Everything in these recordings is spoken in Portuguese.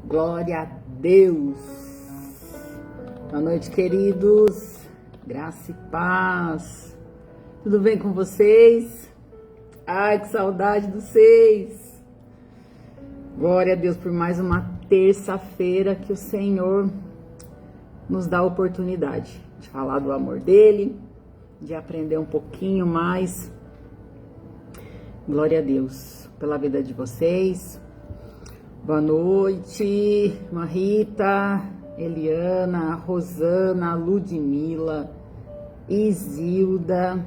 Glória a Deus. Boa noite, queridos. Graça e paz. Tudo bem com vocês? Ai, que saudade de vocês. Glória a Deus por mais uma terça-feira que o Senhor nos dá a oportunidade de falar do amor dele, de aprender um pouquinho mais. Glória a Deus pela vida de vocês. Boa noite, Marita, Eliana, Rosana, Ludmila, Isilda,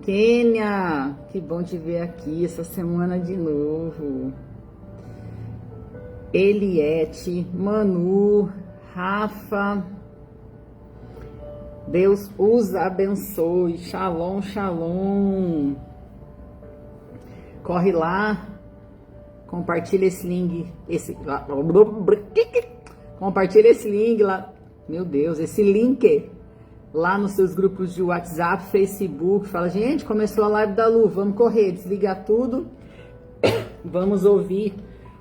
Kênia, que bom te ver aqui essa semana de novo. Eliette, Manu, Rafa, Deus os abençoe, shalom, shalom. Corre lá. Compartilha esse link, compartilha esse link lá, meu Deus, esse link lá nos seus grupos de WhatsApp, Facebook. Fala, gente, começou a live da Lu, vamos correr, desligar tudo, vamos ouvir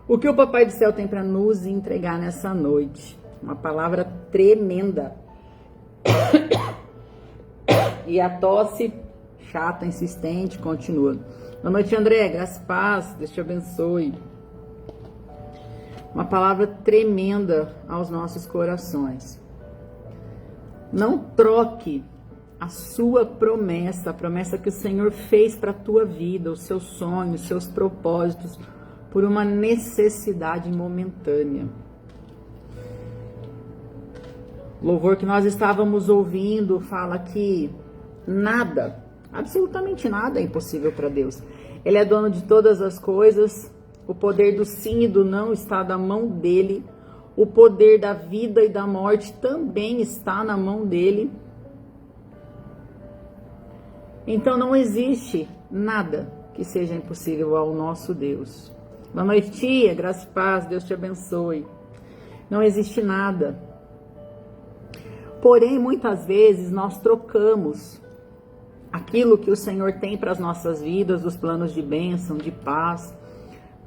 o que o Papai do Céu tem para nos entregar nessa noite. Uma palavra tremenda. E a tosse chata, insistente, continua. Boa noite, André, graças e paz, Deus te abençoe. Uma palavra tremenda aos nossos corações. Não troque a sua promessa, a promessa que o Senhor fez para a tua vida, os seus sonhos, os seus propósitos, por uma necessidade momentânea. O louvor que nós estávamos ouvindo fala que nada, absolutamente nada é impossível para Deus. Ele é dono de todas as coisas. O poder do sim e do não está na mão dele. O poder da vida e da morte também está na mão dele. Então não existe nada que seja impossível ao nosso Deus. Boa noite, tia, graça e paz, Deus te abençoe. Não existe nada. Porém, muitas vezes nós trocamos aquilo que o Senhor tem para as nossas vidas, os planos de bênção, de paz,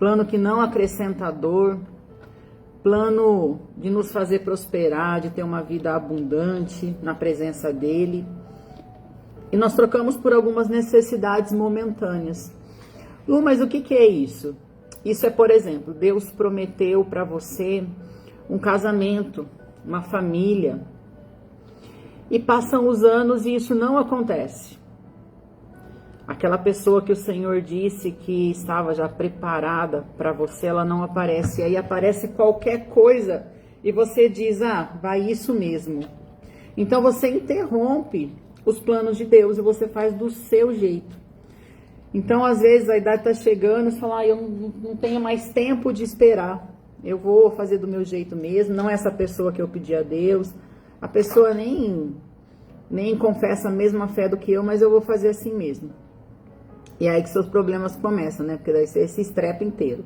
plano que não acrescenta dor, plano de nos fazer prosperar, de ter uma vida abundante na presença dele. E nós trocamos por algumas necessidades momentâneas. Lu, mas o que é isso? Isso é, por exemplo, Deus prometeu para você um casamento, uma família, e passam os anos e isso não acontece. Aquela pessoa que o Senhor disse que estava já preparada para você, ela não aparece. E aí aparece qualquer coisa e você diz, vai isso mesmo. Então você interrompe os planos de Deus e você faz do seu jeito. Então às vezes a idade está chegando e você fala, eu não tenho mais tempo de esperar. Eu vou fazer do meu jeito mesmo, não é essa pessoa que eu pedi a Deus. A pessoa nem confessa a mesma fé do que eu, mas eu vou fazer assim mesmo. E aí que seus problemas começam, né? Porque daí você se estrepa inteiro.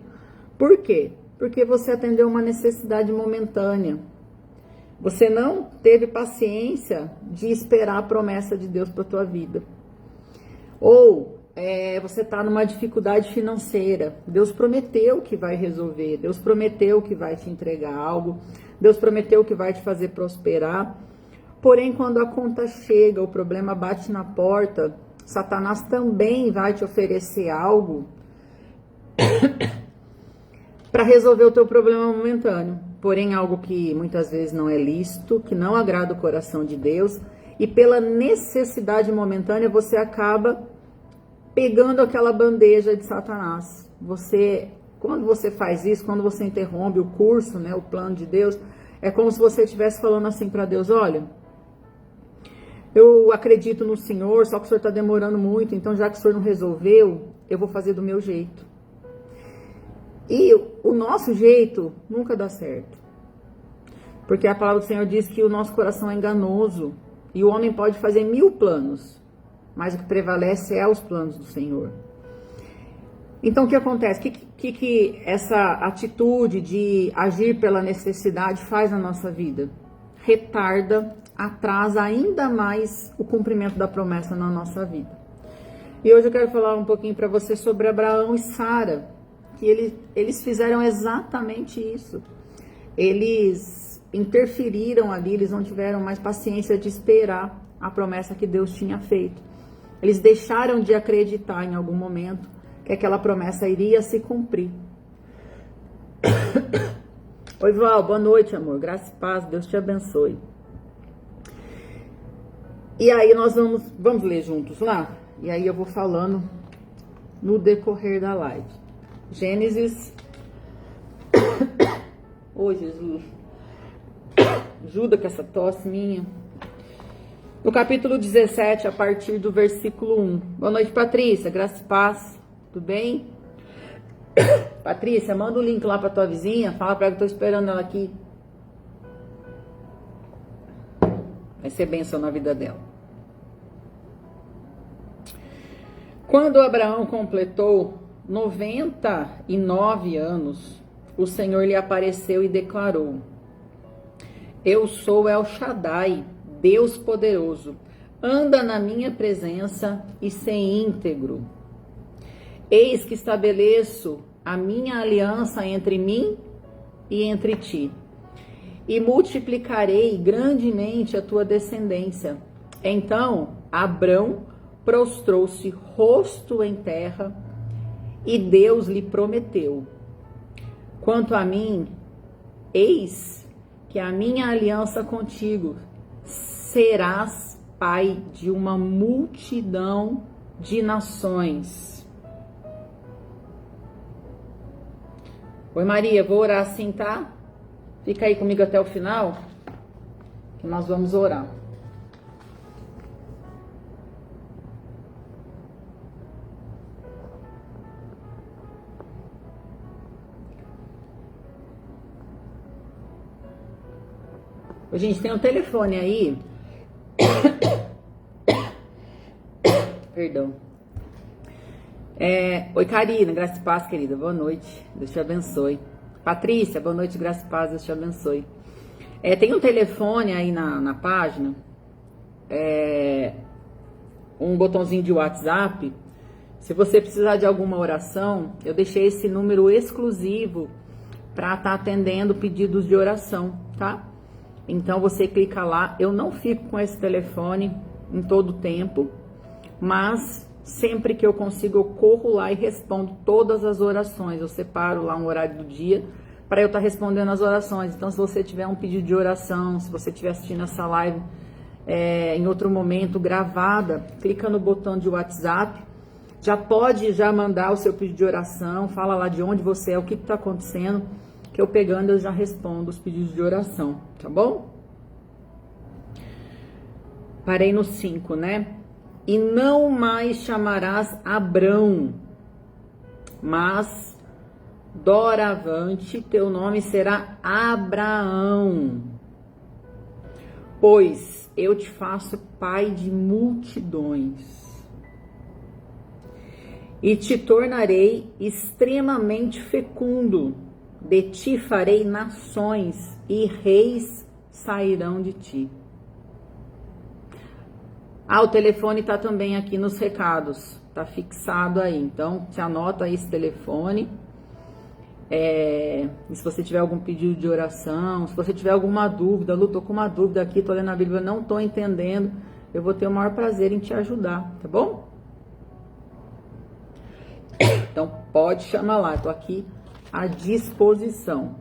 Por quê? Porque você atendeu uma necessidade momentânea. Você não teve paciência de esperar a promessa de Deus para a tua vida. Ou você está numa dificuldade financeira. Deus prometeu que vai resolver. Deus prometeu que vai te entregar algo. Deus prometeu que vai te fazer prosperar. Porém, quando a conta chega, o problema bate na porta, Satanás também vai te oferecer algo para resolver o teu problema momentâneo. Porém, algo que muitas vezes não é lícito, que não agrada o coração de Deus. E pela necessidade momentânea, você acaba pegando aquela bandeja de Satanás. Quando você faz isso, quando você interrompe o curso, né, o plano de Deus, é como se você estivesse falando assim para Deus, olha, eu acredito no Senhor, só que o Senhor está demorando muito, então já que o Senhor não resolveu, eu vou fazer do meu jeito. E o nosso jeito nunca dá certo. Porque a palavra do Senhor diz que o nosso coração é enganoso e o homem pode fazer 1000 planos, mas o que prevalece é os planos do Senhor. Então o que acontece? O que essa atitude de agir pela necessidade faz na nossa vida? Retarda, atrasa ainda mais o cumprimento da promessa na nossa vida. E hoje eu quero falar um pouquinho para você sobre Abraão e Sara, que eles fizeram exatamente isso. eles interferiram ali, eles não tiveram mais paciência de esperar a promessa que Deus tinha feito. Eles deixaram de acreditar em algum momento que aquela promessa iria se cumprir. Oi, Val, boa noite, amor. Graça e paz, Deus te abençoe. E aí nós vamos ler juntos lá? E aí eu vou falando no decorrer da live. Gênesis. Ô, Jesus. Ajuda com essa tosse minha. No capítulo 17, a partir do versículo 1. Boa noite, Patrícia. Graça e paz. Tudo bem? Patrícia, manda o link lá pra tua vizinha. Fala pra ela que eu tô esperando ela aqui. Vai ser bênção na vida dela. Quando Abraão completou 99 anos, o Senhor lhe apareceu e declarou: Eu sou El Shaddai, Deus poderoso. Anda na minha presença e ser íntegro. Eis que estabeleço a minha aliança entre mim e entre ti, e multiplicarei grandemente a tua descendência. Então Abrão prostrou-se rosto em terra, e Deus lhe prometeu: Quanto a mim, eis que a minha aliança contigo, serás pai de uma multidão de nações. Oi, Maria, vou orar assim, tá? Fica aí comigo até o final, que nós vamos orar. Ô, gente, tem um telefone aí. Perdão. Oi, Karina, graça e paz, querida. Boa noite, Deus te abençoe. Patrícia, boa noite, graça e paz, Deus te abençoe. Tem um telefone aí na página, um botãozinho de WhatsApp. Se você precisar de alguma oração, eu deixei esse número exclusivo para estar atendendo pedidos de oração, tá? Então você clica lá. Eu não fico com esse telefone em todo o tempo, mas sempre que eu consigo, eu corro lá e respondo todas as orações. Eu separo lá um horário do dia para eu estar respondendo as orações. Então, se você tiver um pedido de oração, se você estiver assistindo essa live em outro momento gravada, clica no botão de WhatsApp. Já pode mandar o seu pedido de oração, fala lá de onde você é, o que está acontecendo, que eu pegando eu já respondo os pedidos de oração, tá bom? Parei no 5, né? E não mais chamarás Abrão, mas doravante teu nome será Abraão, pois eu te faço pai de multidões, e te tornarei extremamente fecundo, de ti farei nações, e reis sairão de ti. O telefone tá também aqui nos recados, tá fixado aí, então te anota aí esse telefone. E se você tiver algum pedido de oração, se você tiver alguma dúvida, Lu, tô com uma dúvida aqui, tô lendo a Bíblia, não tô entendendo, eu vou ter o maior prazer em te ajudar, tá bom? Então pode chamar lá, tô aqui à disposição.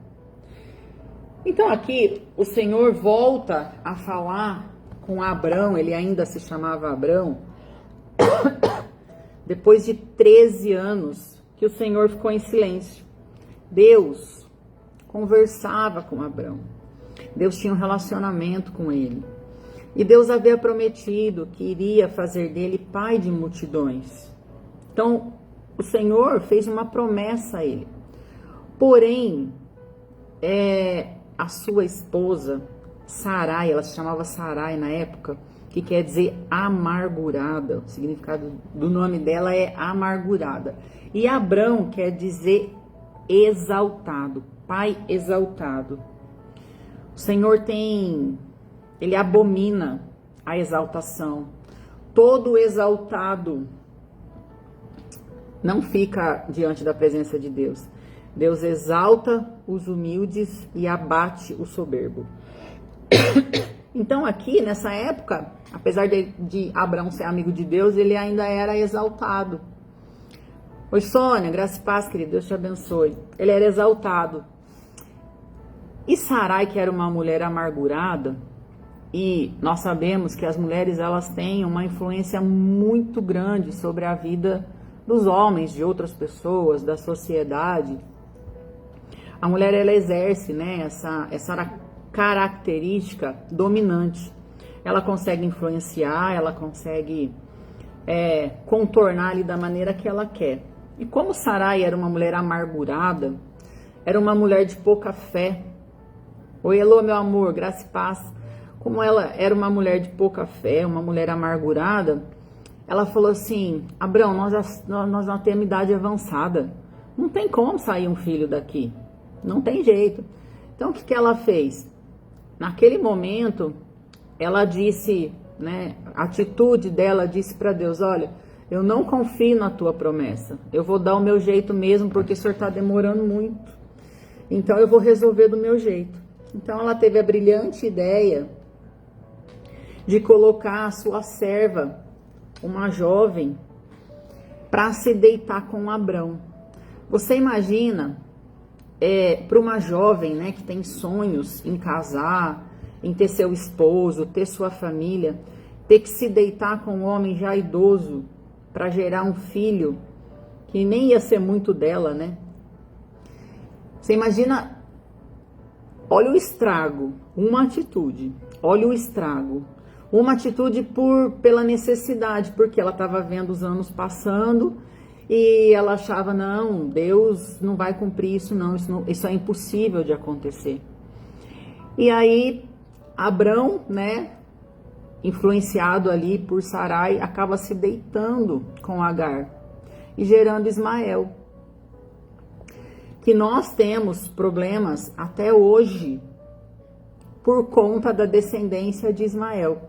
Então aqui o Senhor volta a falar com Abrão, ele ainda se chamava Abrão, depois de 13 anos que o Senhor ficou em silêncio. Deus conversava com Abrão, Deus tinha um relacionamento com ele, e Deus havia prometido que iria fazer dele pai de multidões. Então o Senhor fez uma promessa a ele, porém a sua esposa Sarai, ela se chamava Sarai na época, que quer dizer amargurada. O significado do nome dela é amargurada. E Abrão quer dizer exaltado, pai exaltado. O Senhor ele abomina a exaltação. Todo exaltado não fica diante da presença de Deus. Deus exalta os humildes e abate o soberbo. Então aqui, nessa época, apesar de Abraão ser amigo de Deus, ele ainda era exaltado. Oi, Sônia, graça e paz, querido, Deus te abençoe. Ele era exaltado. E Sarai, que era uma mulher amargurada, e nós sabemos que as mulheres, elas têm uma influência muito grande sobre a vida dos homens, de outras pessoas, da sociedade. A mulher, ela exerce, né, essa característica dominante. Ela consegue influenciar, ela consegue contornar ali da maneira que ela quer. E como Sarai era uma mulher amargurada, era uma mulher de pouca fé. Oi, Elô, meu amor, graça e paz. Como ela era uma mulher de pouca fé, uma mulher amargurada, ela falou assim: Abraão, nós já temos idade avançada, não tem como sair um filho daqui, não tem jeito. Então o que ela fez? Naquele momento, ela disse, né, a atitude dela disse para Deus: olha, eu não confio na tua promessa, eu vou dar o meu jeito mesmo, porque o Senhor está demorando muito, então eu vou resolver do meu jeito. Então ela teve a brilhante ideia de colocar a sua serva, uma jovem, para se deitar com Abrão. Você imagina, para uma jovem, né, que tem sonhos em casar, em ter seu esposo, ter sua família, ter que se deitar com um homem já idoso para gerar um filho que nem ia ser muito dela, né? Você imagina, olha o estrago, uma atitude, olha o estrago. Uma atitude pela necessidade, porque ela estava vendo os anos passando e ela achava, não, Deus não vai cumprir isso não, isso é impossível de acontecer. E aí, Abrão, né, influenciado ali por Sarai, acaba se deitando com Agar e gerando Ismael. Que nós temos problemas até hoje por conta da descendência de Ismael.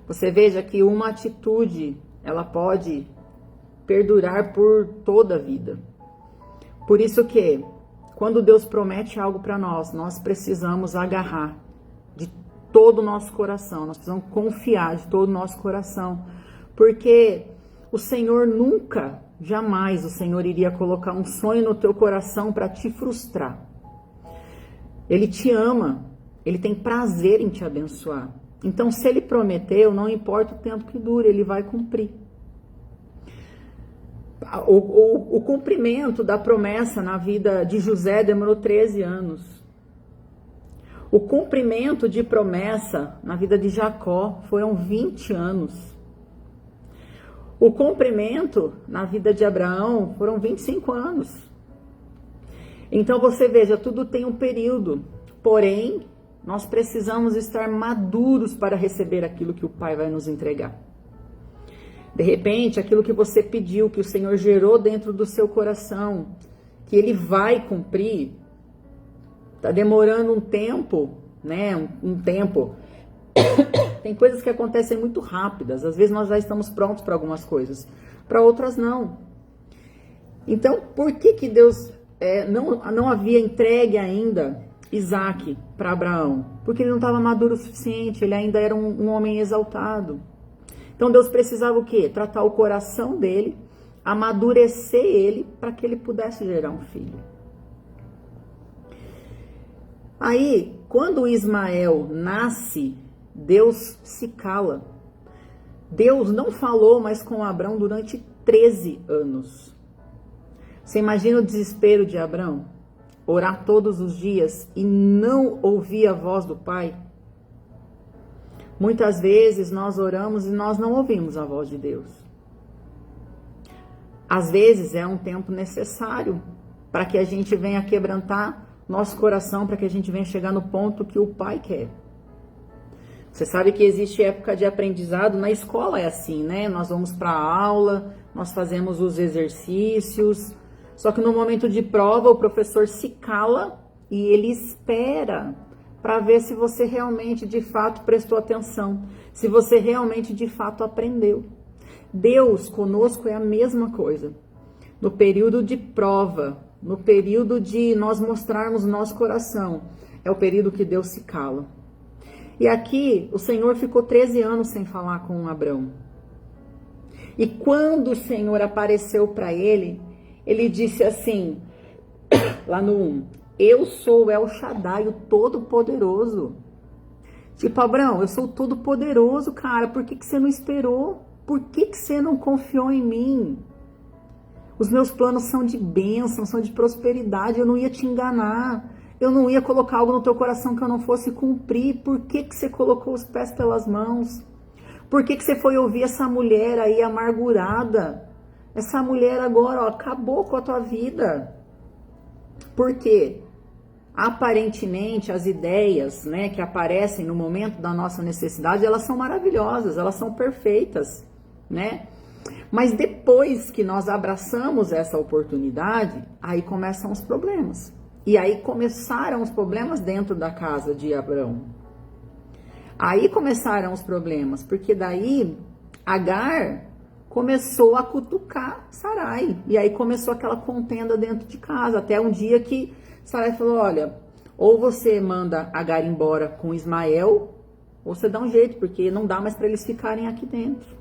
Você veja que uma atitude, ela pode perdurar por toda a vida. Por isso que, quando Deus promete algo para nós, nós precisamos agarrar de todo o nosso coração, nós precisamos confiar de todo o nosso coração, porque o Senhor nunca, jamais o Senhor iria colocar um sonho no teu coração para te frustrar. Ele te ama, Ele tem prazer em te abençoar. Então, se Ele prometeu, não importa o tempo que dure, Ele vai cumprir. O cumprimento da promessa na vida de José demorou 13 anos. O cumprimento de promessa na vida de Jacó foram 20 anos. O cumprimento na vida de Abraão foram 25 anos. Então, você veja, tudo tem um período, porém, nós precisamos estar maduros para receber aquilo que o Pai vai nos entregar. De repente, aquilo que você pediu, que o Senhor gerou dentro do seu coração, que Ele vai cumprir, está demorando um tempo, né? Um tempo. Tem coisas que acontecem muito rápidas. Às vezes nós já estamos prontos para algumas coisas, para outras não. Então, por que Deus não havia entregue ainda Isaac para Abraão? Porque ele não estava maduro o suficiente, ele ainda era um homem exaltado. Então Deus precisava o quê? Tratar o coração dele, amadurecer ele para que ele pudesse gerar um filho. Aí, quando Ismael nasce, Deus se cala. Deus não falou mais com Abraão durante 13 anos. Você imagina o desespero de Abraão? Orar todos os dias e não ouvir a voz do Pai? Muitas vezes nós oramos e nós não ouvimos a voz de Deus. Às vezes é um tempo necessário para que a gente venha quebrantar nosso coração, para que a gente venha chegar no ponto que o Pai quer. Você sabe que existe época de aprendizado, na escola é assim, né? Nós vamos para a aula, nós fazemos os exercícios, só que no momento de prova o professor se cala e ele espera para ver se você realmente de fato prestou atenção, se você realmente de fato aprendeu. Deus conosco é a mesma coisa. No período de prova, no período de nós mostrarmos o nosso coração, é o período que Deus se cala. E aqui o Senhor ficou 13 anos sem falar com Abrão. E quando o Senhor apareceu para ele, ele disse assim, lá no 1, eu sou El Shaddai, o Todo-Poderoso. Tipo, Abrão, eu sou o Todo-Poderoso, cara, por que você não esperou? Por que você não confiou em mim? Os meus planos são de bênção, são de prosperidade, eu não ia te enganar. Eu não ia colocar algo no teu coração que eu não fosse cumprir. Por que você colocou os pés pelas mãos? Por que você foi ouvir essa mulher aí amargurada? Essa mulher agora, ó, acabou com a tua vida. Por quê? Aparentemente, as ideias, né, que aparecem no momento da nossa necessidade, elas são maravilhosas, elas são perfeitas, né? Mas depois que nós abraçamos essa oportunidade, aí começam os problemas. E aí começaram os problemas dentro da casa de Abrão. Aí começaram os problemas, porque daí Agar começou a cutucar Sarai. E aí começou aquela contenda dentro de casa, até um dia que Sarai falou, olha, ou você manda Agar embora com Ismael, ou você dá um jeito, porque não dá mais para eles ficarem aqui dentro.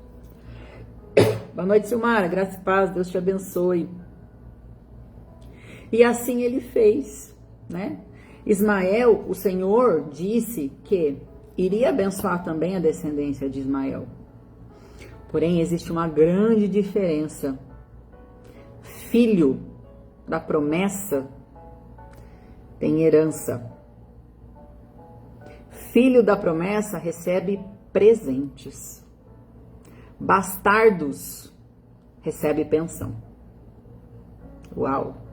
Boa noite, Silmara, graça e paz, Deus te abençoe. E assim ele fez, né? Ismael, o Senhor disse que iria abençoar também a descendência de Ismael. Porém, existe uma grande diferença. Filho da promessa tem herança. Filho da promessa recebe presentes. Bastardos recebe pensão. Uau!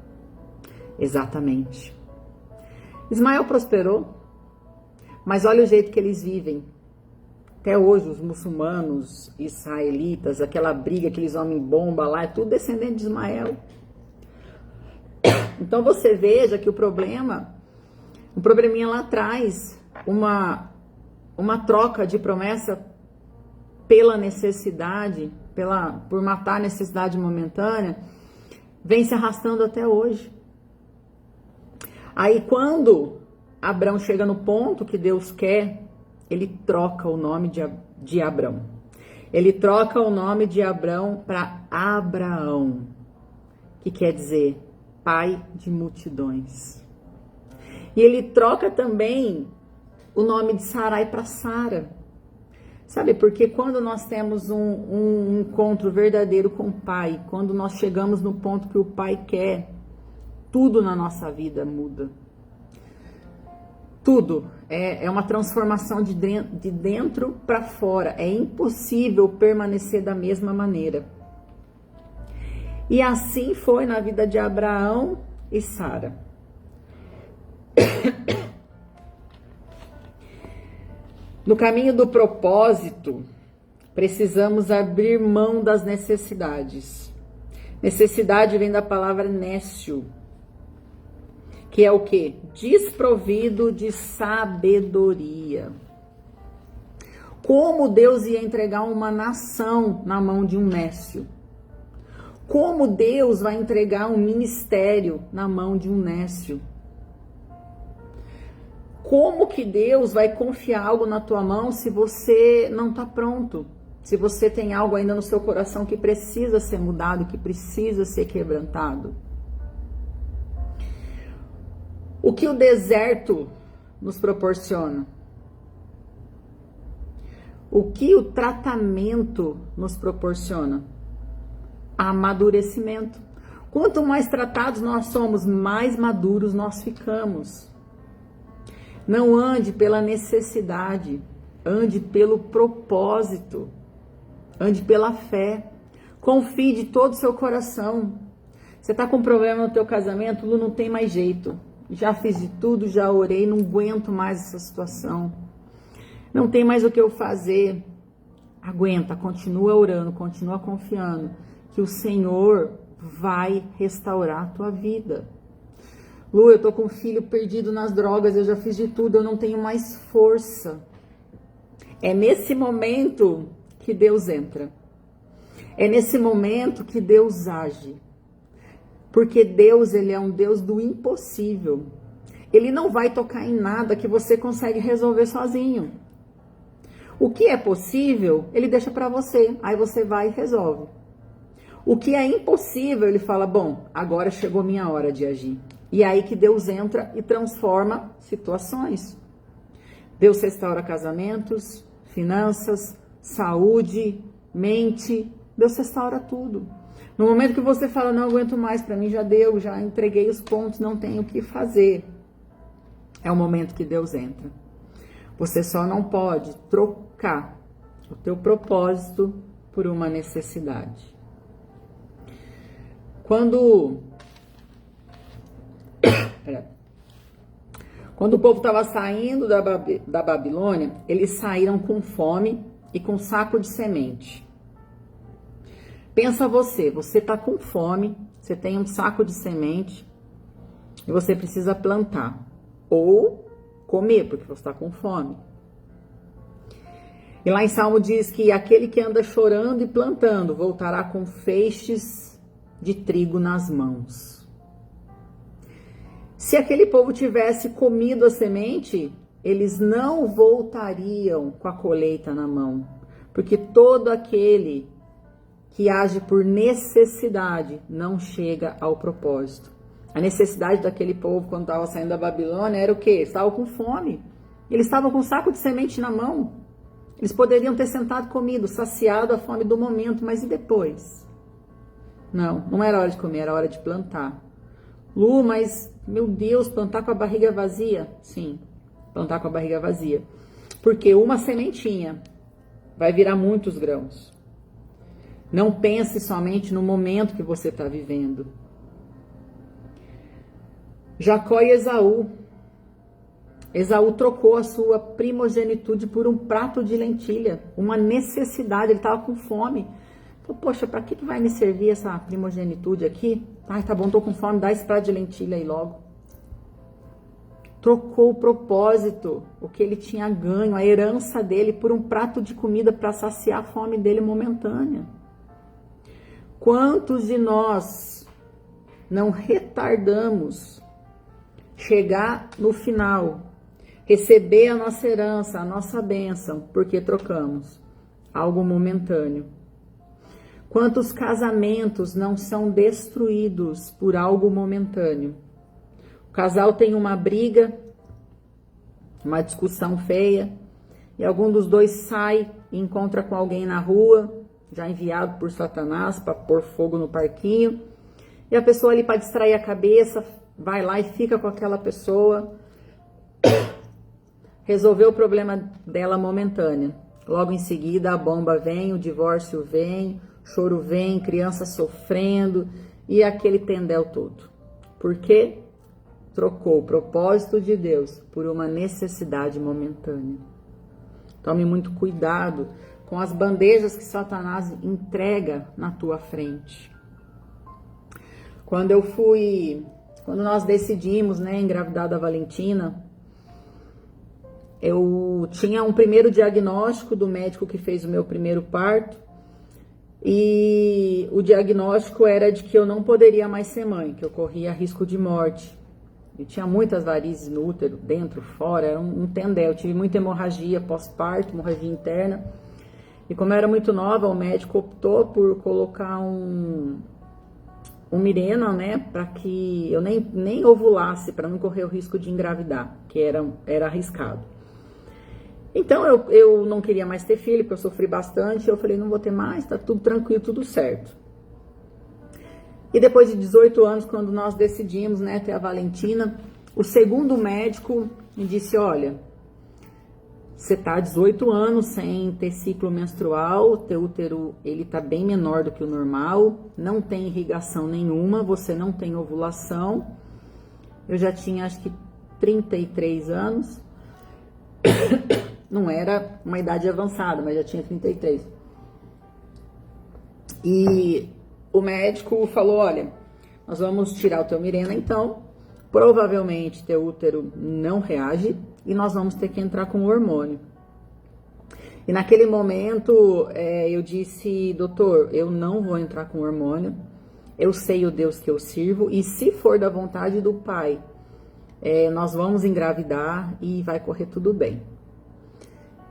Exatamente. Ismael prosperou, mas olha o jeito que eles vivem. Até hoje, os muçulmanos, israelitas, aquela briga, aqueles homens bomba lá, é tudo descendente de Ismael. Então você veja que o probleminha lá atrás, uma troca de promessa pela necessidade, por matar a necessidade momentânea, vem se arrastando até hoje. Aí quando Abrão chega no ponto que Deus quer, ele troca o nome de Abrão. Ele troca o nome de Abrão para Abraão, que quer dizer pai de multidões. E ele troca também o nome de Sarai para Sara. Sabe, porque quando nós temos um encontro verdadeiro com o Pai, quando nós chegamos no ponto que o Pai quer, tudo na nossa vida muda. Tudo. É uma transformação de dentro para fora. É impossível permanecer da mesma maneira. E assim foi na vida de Abraão e Sara. No caminho do propósito, precisamos abrir mão das necessidades. Necessidade vem da palavra nécio, que é o quê? Desprovido de sabedoria. Como Deus ia entregar uma nação na mão de um nécio? Como Deus vai entregar um ministério na mão de um nécio? Como que Deus vai confiar algo na tua mão se você não está pronto? Se você tem algo ainda no seu coração que precisa ser mudado, que precisa ser quebrantado? O que o deserto nos proporciona? O que o tratamento nos proporciona? Amadurecimento. Quanto mais tratados nós somos, mais maduros nós ficamos. Não ande pela necessidade, ande pelo propósito, ande pela fé. Confie de todo o seu coração. Você está com problema no teu casamento, Lu, não tem mais jeito. Já fiz de tudo, já orei, não aguento mais essa situação. Não tem mais o que eu fazer. Aguenta, continua orando, continua confiando que o Senhor vai restaurar a tua vida. Lu, eu tô com um filho perdido nas drogas, eu já fiz de tudo, eu não tenho mais força. É nesse momento que Deus entra. É nesse momento que Deus age. Porque Deus, ele é um Deus do impossível. Ele não vai tocar em nada que você consegue resolver sozinho. O que é possível, ele deixa para você. Aí você vai e resolve. O que é impossível, ele fala, bom, agora chegou a minha hora de agir. E é aí que Deus entra e transforma situações. Deus restaura casamentos, finanças, saúde, mente. Deus restaura tudo. No momento que você fala, não aguento mais, para mim já deu, já entreguei os pontos, não tenho o que fazer. É o momento que Deus entra. Você só não pode trocar o teu propósito por uma necessidade. Quando o povo estava saindo da Babilônia, eles saíram com fome e com saco de semente. Pensa você está com fome, você tem um saco de semente e você precisa plantar ou comer, porque você está com fome. E lá em Salmo diz que aquele que anda chorando e plantando voltará com feixes de trigo nas mãos. Se aquele povo tivesse comido a semente, eles não voltariam com a colheita na mão, porque todo aquele que age por necessidade não chega ao propósito. A necessidade daquele povo quando estava saindo da Babilônia era o quê? Estavam com fome. Eles estavam com um saco de semente na mão. Eles poderiam ter sentado comido, saciado a fome do momento, mas e depois? Não era hora de comer, era hora de plantar. Lu, mas, meu Deus, plantar com a barriga vazia? Sim, plantar com a barriga vazia. Porque uma sementinha vai virar muitos grãos. Não pense somente no momento que você está vivendo. Jacó e Esaú. Esaú trocou a sua primogenitude por um prato de lentilha, uma necessidade, ele estava com fome. Então, poxa, para que vai me servir essa primogenitude aqui? Ai, tá bom, tô com fome, dá esse prato de lentilha aí logo. Trocou o propósito, o que ele tinha ganho, a herança dele, por um prato de comida para saciar a fome dele momentânea. Quantos de nós não retardamos chegar no final, receber a nossa herança, a nossa bênção, porque trocamos algo momentâneo? Quantos casamentos não são destruídos por algo momentâneo? O casal tem uma briga, uma discussão feia, e algum dos dois sai e encontra com alguém na rua, já enviado por Satanás para pôr fogo no parquinho, e a pessoa ali, para distrair a cabeça, vai lá e fica com aquela pessoa, resolveu o problema dela momentâneo. Logo em seguida a bomba vem, o divórcio vem, o choro vem, criança sofrendo e aquele tendel todo. Por quê? Trocou o propósito de Deus por uma necessidade momentânea. Tome muito cuidado com as bandejas que Satanás entrega na tua frente. Quando nós decidimos, engravidar da Valentina, eu tinha um primeiro diagnóstico do médico que fez o meu primeiro parto, e o diagnóstico era de que eu não poderia mais ser mãe, que eu corria risco de morte. Eu tinha muitas varizes no útero, dentro, fora, era um tendel. Eu tive muita hemorragia pós-parto, hemorragia interna. E como eu era muito nova, o médico optou por colocar um Mirena, para que eu nem ovulasse, para não correr o risco de engravidar, que era arriscado. Então eu não queria mais ter filho, porque eu sofri bastante. Eu falei, não vou ter mais, tá tudo tranquilo, tudo certo. E depois de 18 anos, quando nós decidimos, ter a Valentina, o segundo médico me disse, olha, você tá há 18 anos sem ter ciclo menstrual, o teu útero ele tá bem menor do que o normal, não tem irrigação nenhuma, você não tem ovulação. Eu já tinha acho que 33 anos, não era uma idade avançada, mas já tinha 33. E o médico falou, olha, nós vamos tirar o teu Mirena então, provavelmente teu útero não reage e nós vamos ter que entrar com hormônio. E naquele momento eu disse, doutor, eu não vou entrar com hormônio, eu sei o Deus que eu sirvo e se for da vontade do Pai, nós vamos engravidar e vai correr tudo bem.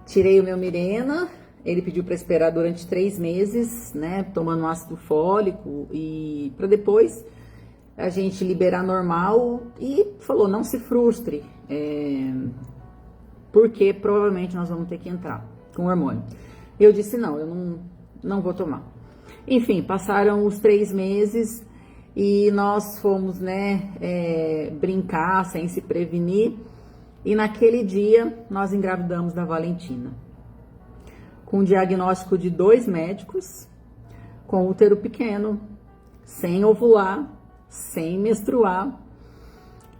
Tirei o meu Mirena, ele pediu para esperar durante 3 meses, né, tomando ácido fólico e para depois a gente liberar normal e falou, não se frustre, porque provavelmente nós vamos ter que entrar com hormônio. Eu disse, não, eu não vou tomar. Enfim, passaram os 3 meses e nós fomos, né, brincar sem se prevenir. E naquele dia nós engravidamos da Valentina. Com um diagnóstico de 2 médicos, com útero pequeno, sem ovular, sem menstruar.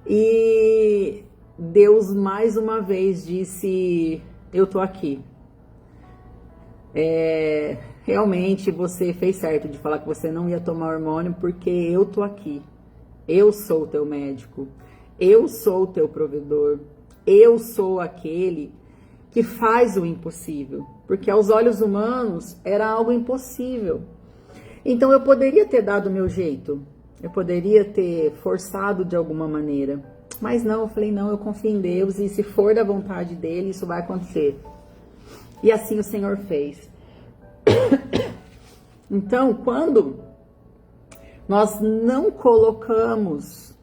E Deus mais uma vez disse, eu tô aqui. Realmente você fez certo de falar que você não ia tomar hormônio, porque eu tô aqui. Eu sou o teu médico, eu sou o teu provedor, eu sou aquele que faz o impossível, porque aos olhos humanos era algo impossível. Então eu poderia ter dado o meu jeito, eu poderia ter forçado de alguma maneira, mas não, eu falei, não, eu confio em Deus e se for da vontade dele, isso vai acontecer. E assim o Senhor fez. Então, quando nós não colocamos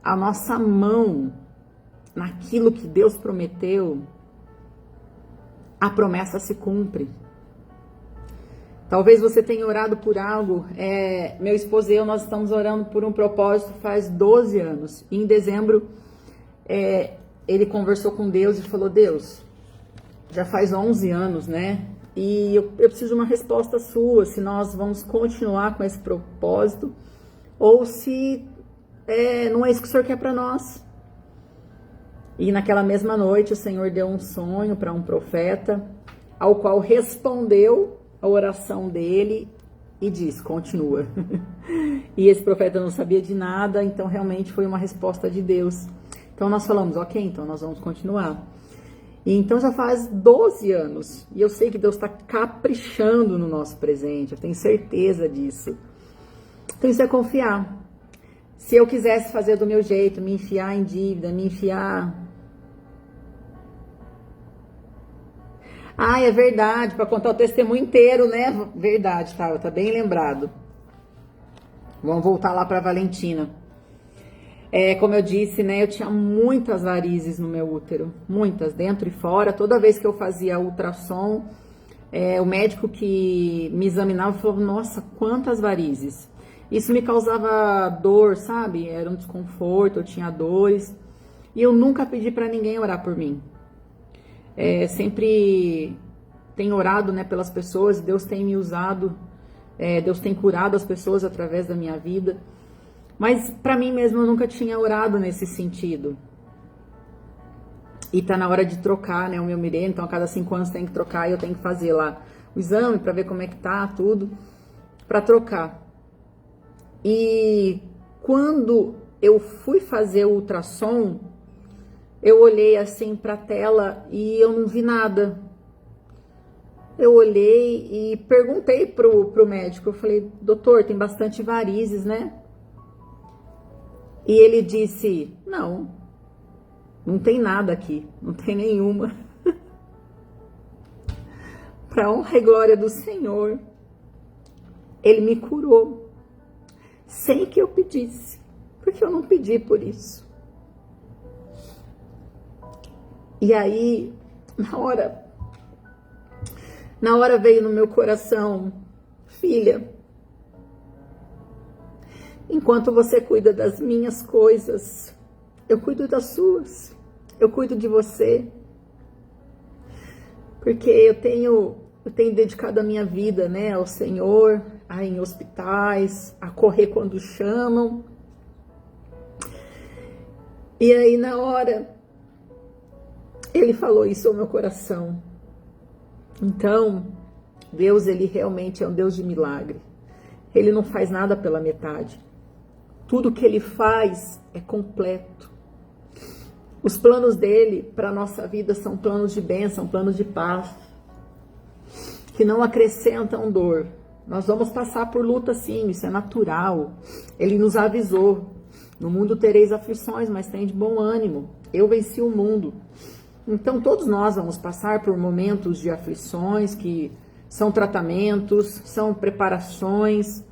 a nossa mão naquilo que Deus prometeu, a promessa se cumpre. Talvez você tenha orado por algo. Meu esposo e eu, nós estamos orando por um propósito faz 12 anos. E em dezembro, ele conversou com Deus e falou, Deus, já faz 11 anos, né? E eu preciso de uma resposta sua, se nós vamos continuar com esse propósito ou se não é isso que o Senhor quer para nós. E naquela mesma noite o Senhor deu um sonho para um profeta, ao qual respondeu a oração dele e disse, continua. E esse profeta não sabia de nada, então realmente foi uma resposta de Deus. Então nós falamos, ok, então nós vamos continuar. E então já faz 12 anos, e eu sei que Deus está caprichando no nosso presente, eu tenho certeza disso. Então isso é confiar. Se eu quisesse fazer do meu jeito, me enfiar em dívida, me enfiar... é verdade, para contar o testemunho inteiro, né? Verdade, tá bem lembrado. Vamos voltar lá para Valentina. Como eu disse, né, eu tinha muitas varizes no meu útero, muitas, dentro e fora. Toda vez que eu fazia ultrassom, o médico que me examinava falou, nossa, quantas varizes. Isso me causava dor, sabe? Era um desconforto, eu tinha dores. E eu nunca pedi para ninguém orar por mim. Sempre tenho orado, né, pelas pessoas, Deus tem me usado, Deus tem curado as pessoas através da minha vida. Mas para mim mesmo eu nunca tinha orado nesse sentido. E tá na hora de trocar, né, o meu Mirena, então a cada 5 anos tem que trocar e eu tenho que fazer lá o exame para ver como é que tá, tudo, para trocar. E quando eu fui fazer o ultrassom, eu olhei assim para a tela e eu não vi nada. Eu olhei e perguntei pro médico, eu falei, doutor, tem bastante varizes, né? E ele disse, não tem nada aqui, não tem nenhuma. Para honra e glória do Senhor, ele me curou, sem que eu pedisse, porque eu não pedi por isso. E aí, na hora veio no meu coração, filha, enquanto você cuida das minhas coisas, eu cuido das suas, eu cuido de você, porque eu tenho dedicado a minha vida, né, ao Senhor, a ir em hospitais, a correr quando chamam. E aí na hora, ele falou isso ao meu coração. Então, Deus, ele realmente é um Deus de milagre. Ele não faz nada pela metade. Tudo que ele faz é completo. Os planos dele para a nossa vida são planos de bênção, planos de paz, que não acrescentam dor, Nós vamos passar por luta sim, isso é natural. Ele nos avisou. No mundo tereis aflições, mas tem de bom ânimo. Eu venci o mundo. Então todos nós vamos passar por momentos de aflições que são tratamentos, são preparações.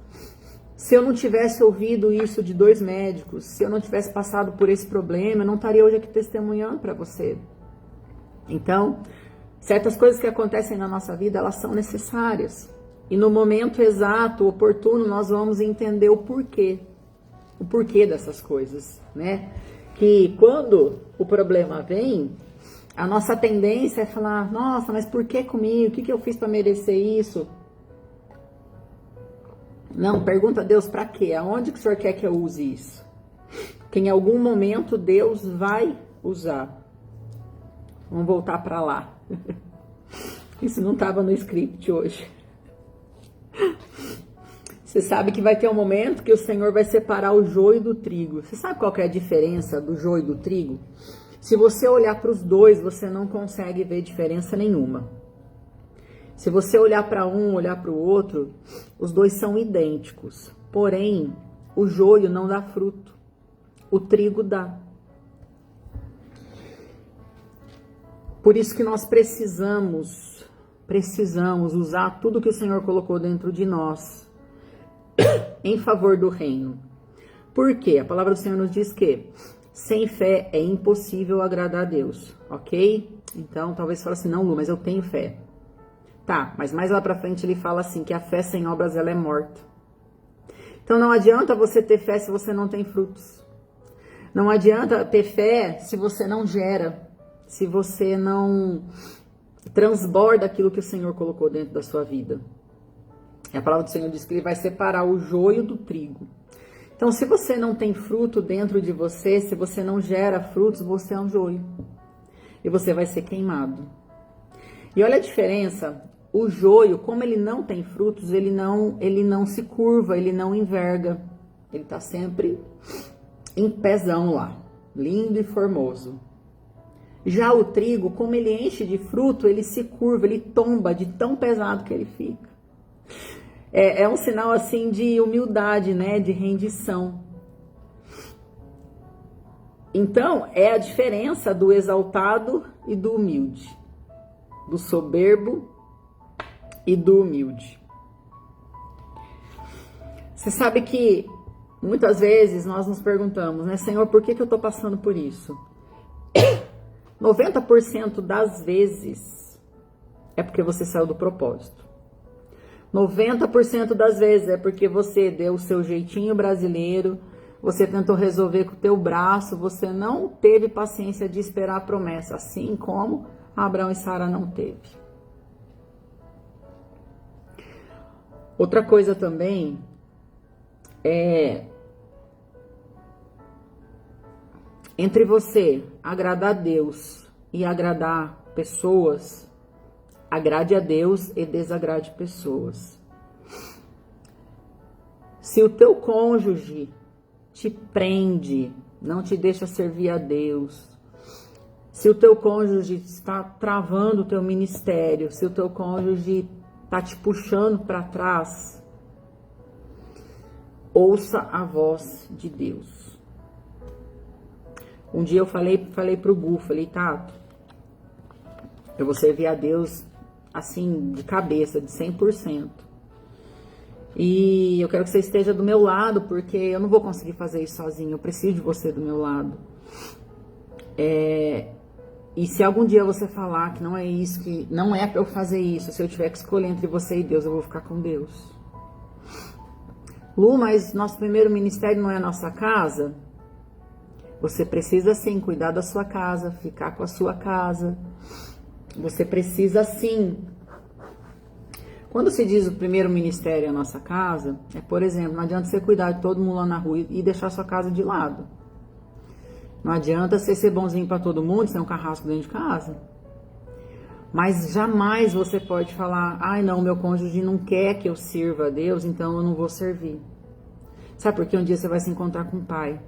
Se eu não tivesse ouvido isso de 2 médicos, se eu não tivesse passado por esse problema, eu não estaria hoje aqui testemunhando para você. Então, certas coisas que acontecem na nossa vida, elas são necessárias. E no momento exato, oportuno, nós vamos entender o porquê dessas coisas, né? Que quando o problema vem, a nossa tendência é falar, nossa, mas por que comigo? O que eu fiz para merecer isso? Não, pergunta a Deus para quê? Aonde que o Senhor quer que eu use isso? Que em algum momento Deus vai usar. Vamos voltar para lá. Isso não estava no script hoje. Você sabe que vai ter um momento que o Senhor vai separar o joio do trigo. Você sabe qual que é a diferença do joio e do trigo? Se você olhar para os dois, você não consegue ver diferença nenhuma. Se você olhar para um, olhar para o outro, os dois são idênticos. Porém, o joio não dá fruto. O trigo dá. Por isso que nós precisamos usar tudo que o Senhor colocou dentro de nós em favor do reino. Por quê? A palavra do Senhor nos diz que sem fé é impossível agradar a Deus, ok? Então, talvez você fale assim, não, Lu, mas eu tenho fé. Tá, mas mais lá pra frente ele fala assim, que a fé sem obras ela é morta. Então não adianta você ter fé se você não tem frutos. Não adianta ter fé se você não gera, se você não transborda aquilo que o Senhor colocou dentro da sua vida. E a palavra do Senhor diz que ele vai separar o joio do trigo. Então se você não tem fruto dentro de você, se você não gera frutos, você é um joio. E você vai ser queimado. E olha a diferença, o joio, como ele não tem frutos, ele não se curva, ele não enverga. Ele tá sempre em pezão lá, lindo e formoso. Já o trigo, como ele enche de fruto, ele se curva, ele tomba de tão pesado que ele fica. É um sinal assim de humildade, né, de rendição. Então, é a diferença do exaltado e do humilde. Do soberbo e do humilde. Você sabe que muitas vezes nós nos perguntamos, né, Senhor, por que eu estou passando por isso? 90% das vezes é porque você saiu do propósito. 90% das vezes é porque você deu o seu jeitinho brasileiro, você tentou resolver com o teu braço, você não teve paciência de esperar a promessa, assim como Abraão e Sara não teve. Outra coisa também é entre você agradar a Deus e agradar pessoas, agrade a Deus e desagrade pessoas. Se o teu cônjuge te prende, não te deixa servir a Deus, se o teu cônjuge está travando o teu ministério, se o teu cônjuge está te puxando para trás, ouça a voz de Deus. Um dia eu falei pro Gu, falei, Tato, eu vou servir a Deus assim, de cabeça, de 100%. E eu quero que você esteja do meu lado, porque eu não vou conseguir fazer isso sozinho, eu preciso de você do meu lado. E se algum dia você falar que não é isso, que não é para eu fazer isso, se eu tiver que escolher entre você e Deus, eu vou ficar com Deus. Lu, mas nosso primeiro ministério não é a nossa casa? Você precisa sim cuidar da sua casa, ficar com a sua casa. Você precisa sim. Quando se diz o primeiro ministério é a nossa casa, por exemplo, não adianta você cuidar de todo mundo lá na rua e deixar a sua casa de lado. Não adianta você ser bonzinho para todo mundo, ser um carrasco dentro de casa. Mas jamais você pode falar, ai não, meu cônjuge não quer que eu sirva a Deus, então eu não vou servir. Sabe por quê? Um dia você vai se encontrar com o Pai.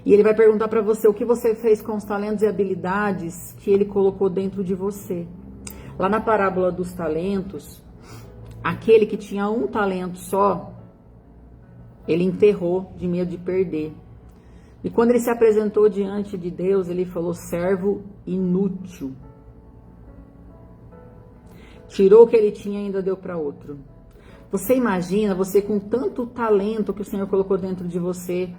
E ele vai perguntar para você o que você fez com os talentos e habilidades que ele colocou dentro de você. Lá na parábola dos talentos, Aquele que tinha um talento só, ele enterrou de medo de perder. E quando ele se apresentou diante de Deus, ele falou: servo inútil. Tirou o que ele tinha e ainda deu para outro. Você imagina, você com tanto talento que o Senhor colocou dentro de você,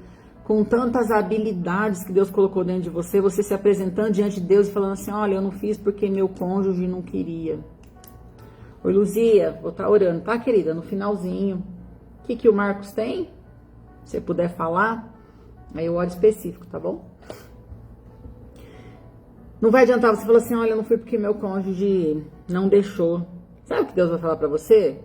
com tantas habilidades que Deus colocou dentro de você, você se apresentando diante de Deus e falando assim: olha, eu não fiz porque meu cônjuge não queria. Oi, Luzia, vou estar orando, tá, querida? No finalzinho. O que o Marcos tem? Se você puder falar, aí eu oro específico, tá bom? Não vai adiantar você falar assim: olha, eu não fui porque meu cônjuge não deixou. Sabe o que Deus vai falar pra você?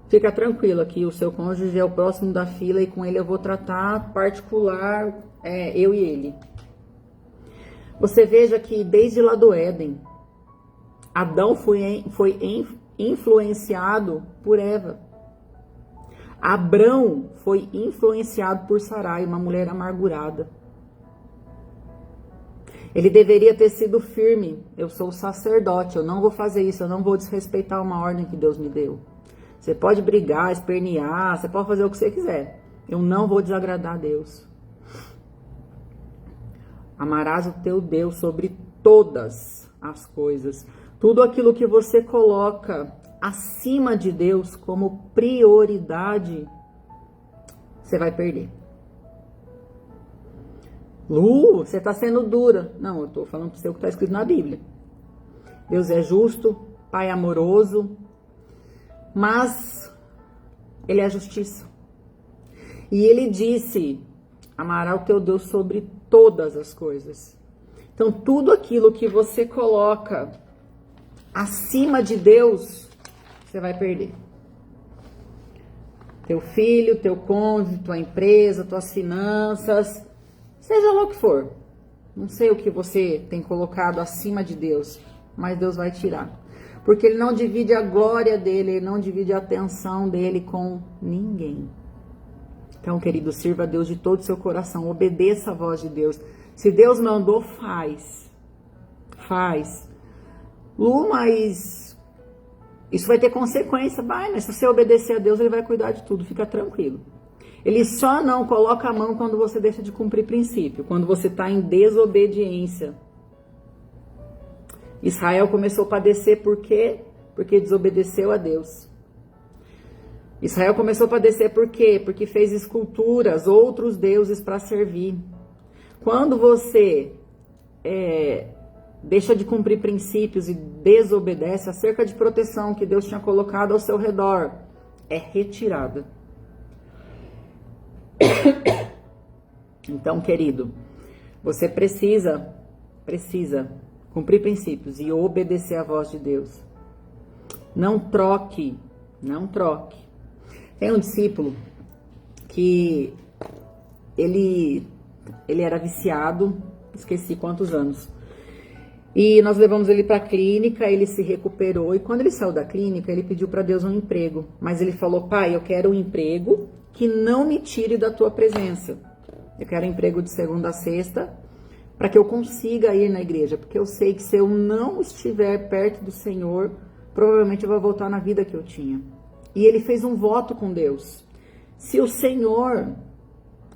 Fica tranquilo aqui, o seu cônjuge é o próximo da fila e com ele eu vou tratar particular, eu e ele. Você veja que desde lá do Éden, Adão foi influenciado por Eva. Abrão foi influenciado por Sarai, uma mulher amargurada. Ele deveria ter sido firme. Eu sou o sacerdote, eu não vou fazer isso, eu não vou desrespeitar uma ordem que Deus me deu. Você pode brigar, espernear, você pode fazer o que você quiser. Eu não vou desagradar a Deus. Amarás o teu Deus sobre todas as coisas. Tudo aquilo que você coloca acima de Deus como prioridade, você vai perder. Lu, você está sendo dura. Não, eu estou falando para você o que está escrito na Bíblia. Deus é justo, Pai amoroso, mas Ele é justiça. E Ele disse: amarás o teu Deus sobre todas as coisas. Então, tudo aquilo que você coloca acima de Deus, você vai perder. Teu filho, teu cônjuge, tua empresa, tuas finanças, seja lá o que for. Não sei o que você tem colocado acima de Deus, mas Deus vai tirar. Porque Ele não divide a glória dEle, Ele não divide a atenção dEle com ninguém. Então, querido, sirva a Deus de todo o seu coração, obedeça a voz de Deus. Se Deus mandou, faz. Faz. Lu, mas isso vai ter consequência. Vai, mas se você obedecer a Deus, Ele vai cuidar de tudo, fica tranquilo. Ele só não coloca a mão quando você deixa de cumprir princípio, quando você está em desobediência. Israel começou a padecer por quê? Porque desobedeceu a Deus. Israel começou a padecer por quê? Porque fez esculturas, outros deuses para servir. Quando você deixa de cumprir princípios e desobedece, a cerca de proteção que Deus tinha colocado ao seu redor é retirada. Então, querido, você precisa cumprir princípios e obedecer à voz de Deus. Não troque. Tem um discípulo que ele era viciado, esqueci quantos anos. E nós levamos ele para a clínica, ele se recuperou. E quando ele saiu da clínica, ele pediu para Deus um emprego. Mas ele falou: pai, eu quero um emprego que não me tire da tua presença. Eu quero um emprego de segunda a sexta, para que eu consiga ir na igreja. Porque eu sei que se eu não estiver perto do Senhor, provavelmente eu vou voltar na vida que eu tinha. E ele fez um voto com Deus: se o Senhor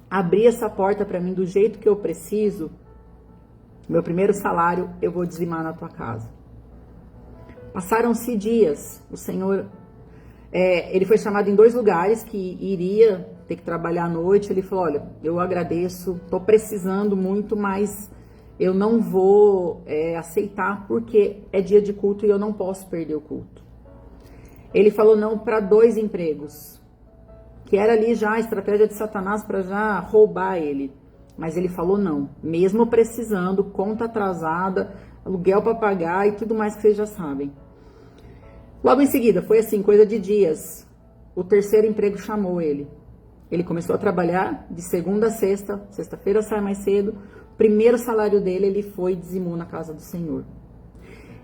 abrir essa porta para mim do jeito que eu preciso, meu primeiro salário eu vou dizimar na tua casa. Passaram-se dias, o Senhor, ele foi chamado em 2 lugares que iria ter que trabalhar à noite. Ele falou: olha, eu agradeço, estou precisando muito, mas eu não vou aceitar porque é dia de culto e eu não posso perder o culto. Ele falou não para 2 empregos, que era ali já a estratégia de Satanás para já roubar ele. Mas ele falou não, mesmo precisando, conta atrasada, aluguel para pagar e tudo mais que vocês já sabem. Logo em seguida, foi assim, coisa de dias, o 3º emprego chamou ele. Ele começou a trabalhar de segunda a sexta, sexta-feira sai mais cedo. O primeiro salário dele, ele foi e dizimou na casa do Senhor.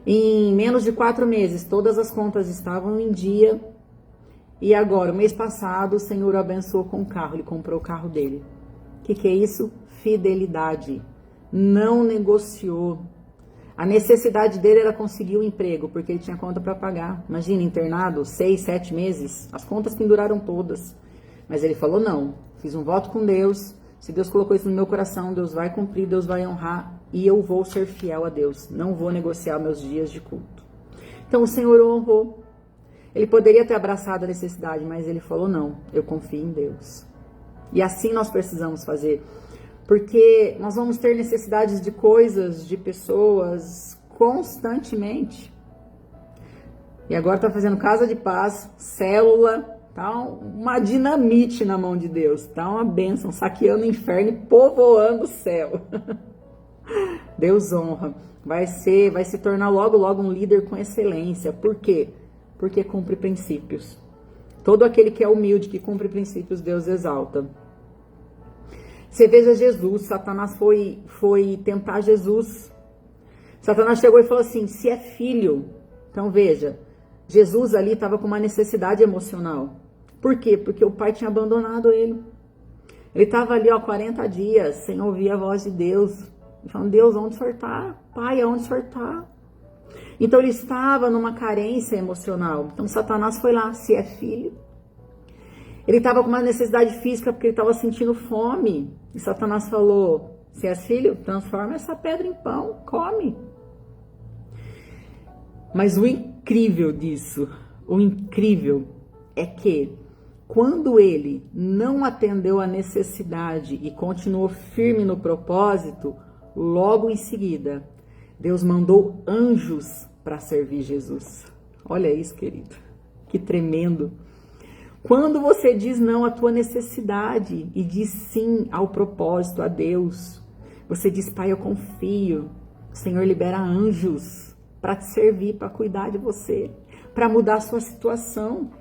Em menos de 4 meses, todas as contas estavam em dia. E agora, o mês passado, o Senhor o abençoou com um carro, ele comprou o carro dele. O que é isso? Fidelidade. Não negociou. A necessidade dele era conseguir um emprego, porque ele tinha conta para pagar. Imagina, internado, 6, 7 meses, as contas penduraram todas. Mas ele falou, não, fiz um voto com Deus, se Deus colocou isso no meu coração, Deus vai cumprir, Deus vai honrar, e eu vou ser fiel a Deus, não vou negociar meus dias de culto. Então o Senhor o honrou. Ele poderia ter abraçado a necessidade, mas ele falou, não, eu confio em Deus. E assim nós precisamos fazer. Porque nós vamos ter necessidades de coisas, de pessoas, constantemente. E agora está fazendo casa de paz, célula, tá uma dinamite na mão de Deus, tá uma bênção, saqueando o inferno e povoando o céu. Deus honra. Vai se tornar logo, logo um líder com excelência. Por quê? Porque cumpre princípios. Todo aquele que é humilde, que cumpre princípios, Deus exalta. Você veja Jesus, Satanás foi tentar Jesus. Satanás chegou e falou assim, se é filho. Então veja, Jesus ali estava com uma necessidade emocional. Por quê? Porque o pai tinha abandonado ele. Ele estava ali, 40 dias, sem ouvir a voz de Deus. Falando, Deus, onde o senhor está? Pai, aonde o senhor está? Então ele estava numa carência emocional. Então Satanás foi lá, se é filho. Ele estava com uma necessidade física porque ele estava sentindo fome. E Satanás falou, se és filho, transforma essa pedra em pão, come. Mas o incrível disso, o incrível é que quando ele não atendeu a necessidade e continuou firme no propósito, logo em seguida, Deus mandou anjos para servir Jesus. Olha isso, querido, que tremendo. Quando você diz não à tua necessidade e diz sim ao propósito, a Deus, você diz, Pai, eu confio, o Senhor libera anjos para te servir, para cuidar de você, para mudar a sua situação,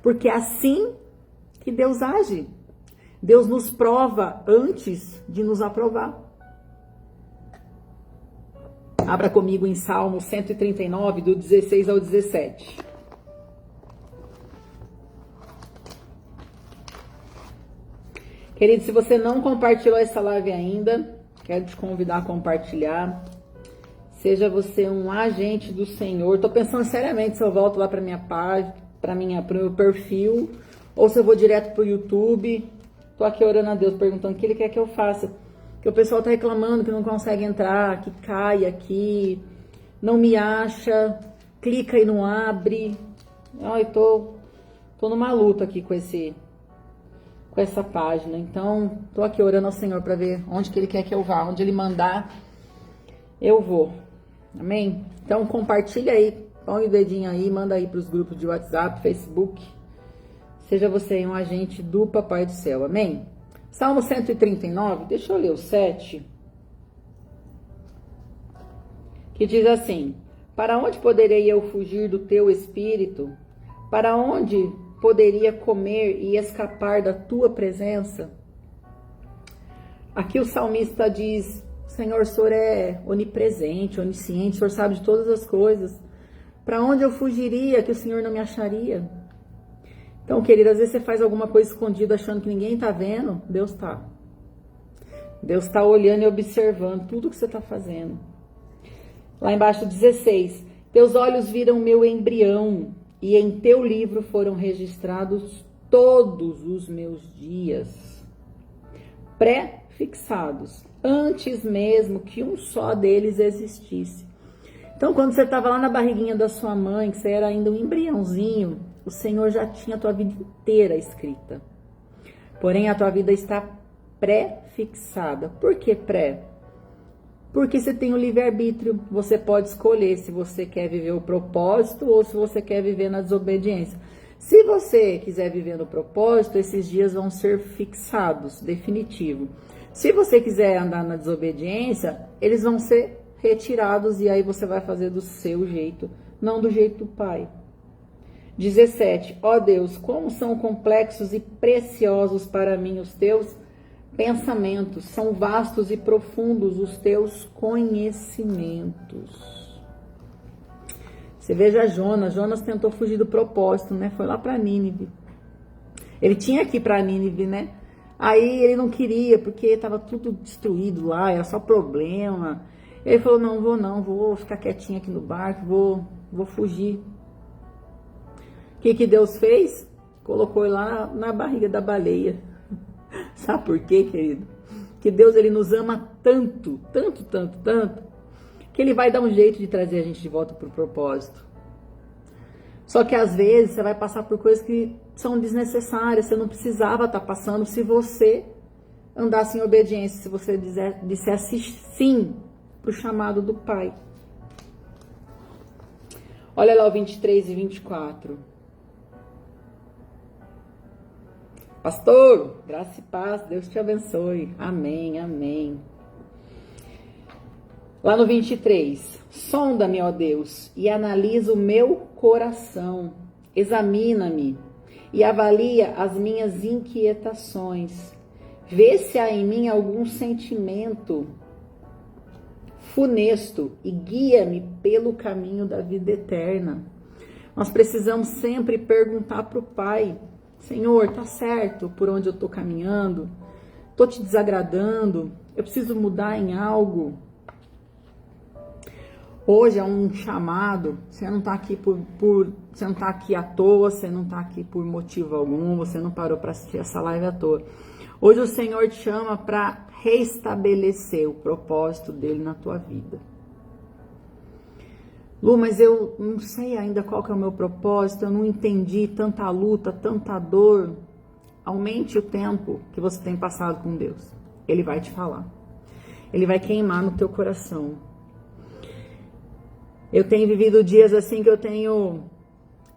porque é assim que Deus age. Deus nos prova antes de nos aprovar. Abra comigo em Salmo 139, do 16 ao 17. Querido, se você não compartilhou essa live ainda, quero te convidar a compartilhar. Seja você um agente do Senhor. Estou pensando seriamente se eu volto lá para minha página, para o meu perfil, ou se eu vou direto para o YouTube. Estou aqui orando a Deus, perguntando o que Ele quer que eu faça. Porque o pessoal está reclamando que não consegue entrar, que cai aqui, não me acha, clica e não abre. Eu tô numa luta aqui com essa página. Então, tô aqui orando ao Senhor para ver onde que Ele quer que eu vá, onde Ele mandar, eu vou. Amém? Então, compartilha aí, põe o dedinho aí, manda aí para os grupos de WhatsApp, Facebook. Seja você um agente do Papai do Céu. Amém? Salmo 139, deixa eu ler o 7, que diz assim, para onde poderei eu fugir do teu espírito? Para onde poderia comer e escapar da tua presença? Aqui o salmista diz, Senhor, o Senhor é onipresente, onisciente, o Senhor sabe de todas as coisas. Para onde eu fugiria que o Senhor não me acharia? Então, querido, às vezes você faz alguma coisa escondida achando que ninguém está vendo, Deus está. Deus está olhando e observando tudo que você está fazendo. Lá embaixo, 16. Teus olhos viram meu embrião e em teu livro foram registrados todos os meus dias, pré-fixados, antes mesmo que um só deles existisse. Então, quando você estava lá na barriguinha da sua mãe, que você era ainda um embriãozinho, o Senhor já tinha a tua vida inteira escrita. Porém, a tua vida está pré-fixada. Por que pré? Porque você tem o livre-arbítrio. Você pode escolher se você quer viver o propósito ou se você quer viver na desobediência. Se você quiser viver no propósito, esses dias vão ser fixados, definitivo. Se você quiser andar na desobediência, eles vão ser retirados e aí você vai fazer do seu jeito, não do jeito do Pai. 17. Ó Deus, como são complexos e preciosos para mim os teus pensamentos, são vastos e profundos os teus conhecimentos. Você veja Jonas tentou fugir do propósito, né? Foi lá para Nínive. Ele tinha que ir para Nínive, né? Aí ele não queria, porque estava tudo destruído lá, era só problema. Ele falou, não, vou ficar quietinho aqui no barco, vou fugir. O que Deus fez? Colocou ele lá na barriga da baleia. Sabe por quê, querido? Que Deus, ele nos ama tanto, que ele vai dar um jeito de trazer a gente de volta para o propósito. Só que às vezes você vai passar por coisas que são desnecessárias, você não precisava estar passando se você andasse em obediência, se você dissesse sim para o chamado do Pai. Olha lá o 23 e 24. Pastor, graça e paz, Deus te abençoe. Amém, amém. Lá no 23, sonda-me, ó Deus, e analisa o meu coração, examina-me e avalia as minhas inquietações. Vê se há em mim algum sentimento funesto e guia-me pelo caminho da vida eterna. Nós precisamos sempre perguntar para o Pai, Senhor, tá certo por onde eu estou caminhando? Estou te desagradando? Eu preciso mudar em algo? Hoje é um chamado, você não está aqui você não tá aqui à toa, você não está aqui por motivo algum, você não parou para assistir essa live à toa. Hoje o Senhor te chama para restabelecer o propósito dele na tua vida. Lu, mas eu não sei ainda qual que é o meu propósito, eu não entendi tanta luta, tanta dor. Aumente o tempo que você tem passado com Deus. Ele vai te falar. Ele vai queimar no teu coração. Eu tenho vivido dias assim que eu tenho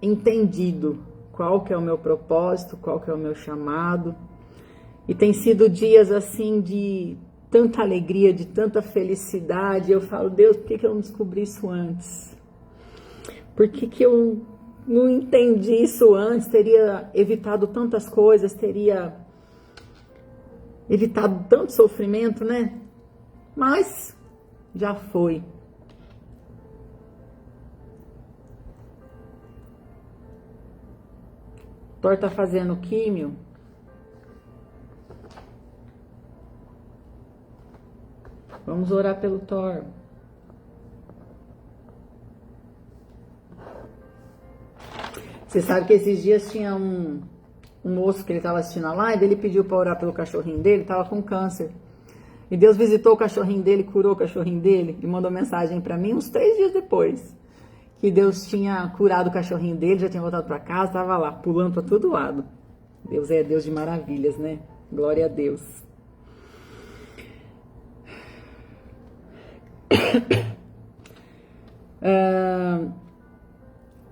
entendido qual que é o meu propósito, qual que é o meu chamado. E tem sido dias assim de tanta alegria, de tanta felicidade. Eu falo, Deus, por que eu não descobri isso antes? Por que eu não entendi isso antes? Teria evitado tantas coisas, teria evitado tanto sofrimento, né? Mas já foi. Thor tá fazendo químio. Vamos orar pelo Thor. Você sabe que esses dias tinha um moço que ele estava assistindo a live, ele pediu para orar pelo cachorrinho dele, estava com câncer. E Deus visitou o cachorrinho dele, curou o cachorrinho dele e mandou mensagem para mim uns 3 dias depois. Que Deus tinha curado o cachorrinho dele, já tinha voltado para casa, estava lá, pulando para todo lado. Deus é Deus de maravilhas, né? Glória a Deus.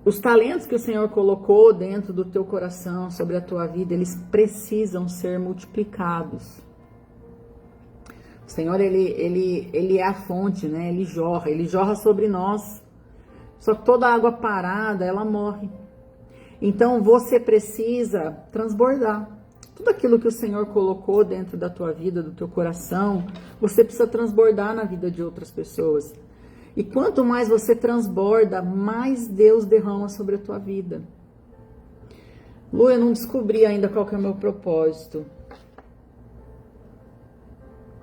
Os talentos que o Senhor colocou dentro do teu coração, sobre a tua vida, eles precisam ser multiplicados. O Senhor, ele é a fonte, né? Ele jorra sobre nós. Só que toda água parada, ela morre. Então, você precisa transbordar. Tudo aquilo que o Senhor colocou dentro da tua vida, do teu coração, você precisa transbordar na vida de outras pessoas. E quanto mais você transborda, mais Deus derrama sobre a tua vida. Lu, eu não descobri ainda qual que é o meu propósito.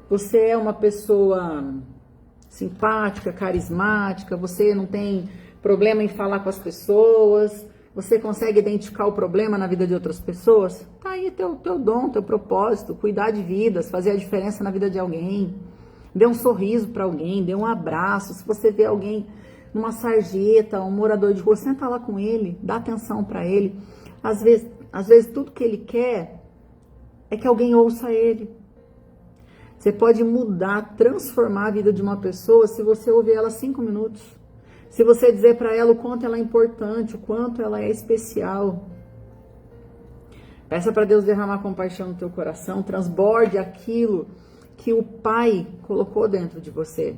Você é uma pessoa simpática, carismática, você não tem problema em falar com as pessoas, você consegue identificar o problema na vida de outras pessoas? Tá aí teu dom, teu propósito, cuidar de vidas, fazer a diferença na vida de alguém. Dê um sorriso para alguém, dê um abraço. Se você vê alguém numa sarjeta, um morador de rua, senta lá com ele, dá atenção para ele. Às vezes tudo que ele quer é que alguém ouça ele. Você pode mudar, transformar a vida de uma pessoa se você ouvir ela 5 minutos. Se você dizer para ela o quanto ela é importante, o quanto ela é especial. Peça para Deus derramar compaixão no teu coração, transborde aquilo que o Pai colocou dentro de você.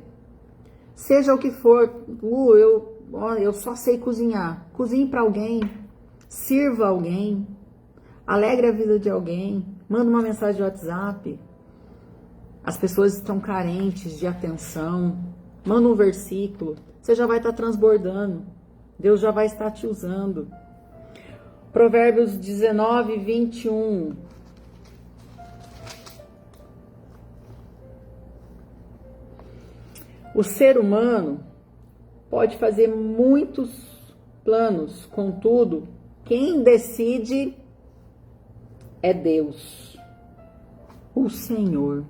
Seja o que for, eu só sei cozinhar. Cozinhe para alguém, sirva alguém, alegre a vida de alguém, manda uma mensagem de WhatsApp. As pessoas estão carentes de atenção. Manda um versículo. Você já vai estar transbordando. Deus já vai estar te usando. Provérbios 19, 21. O ser humano pode fazer muitos planos, contudo, quem decide é Deus, o Senhor.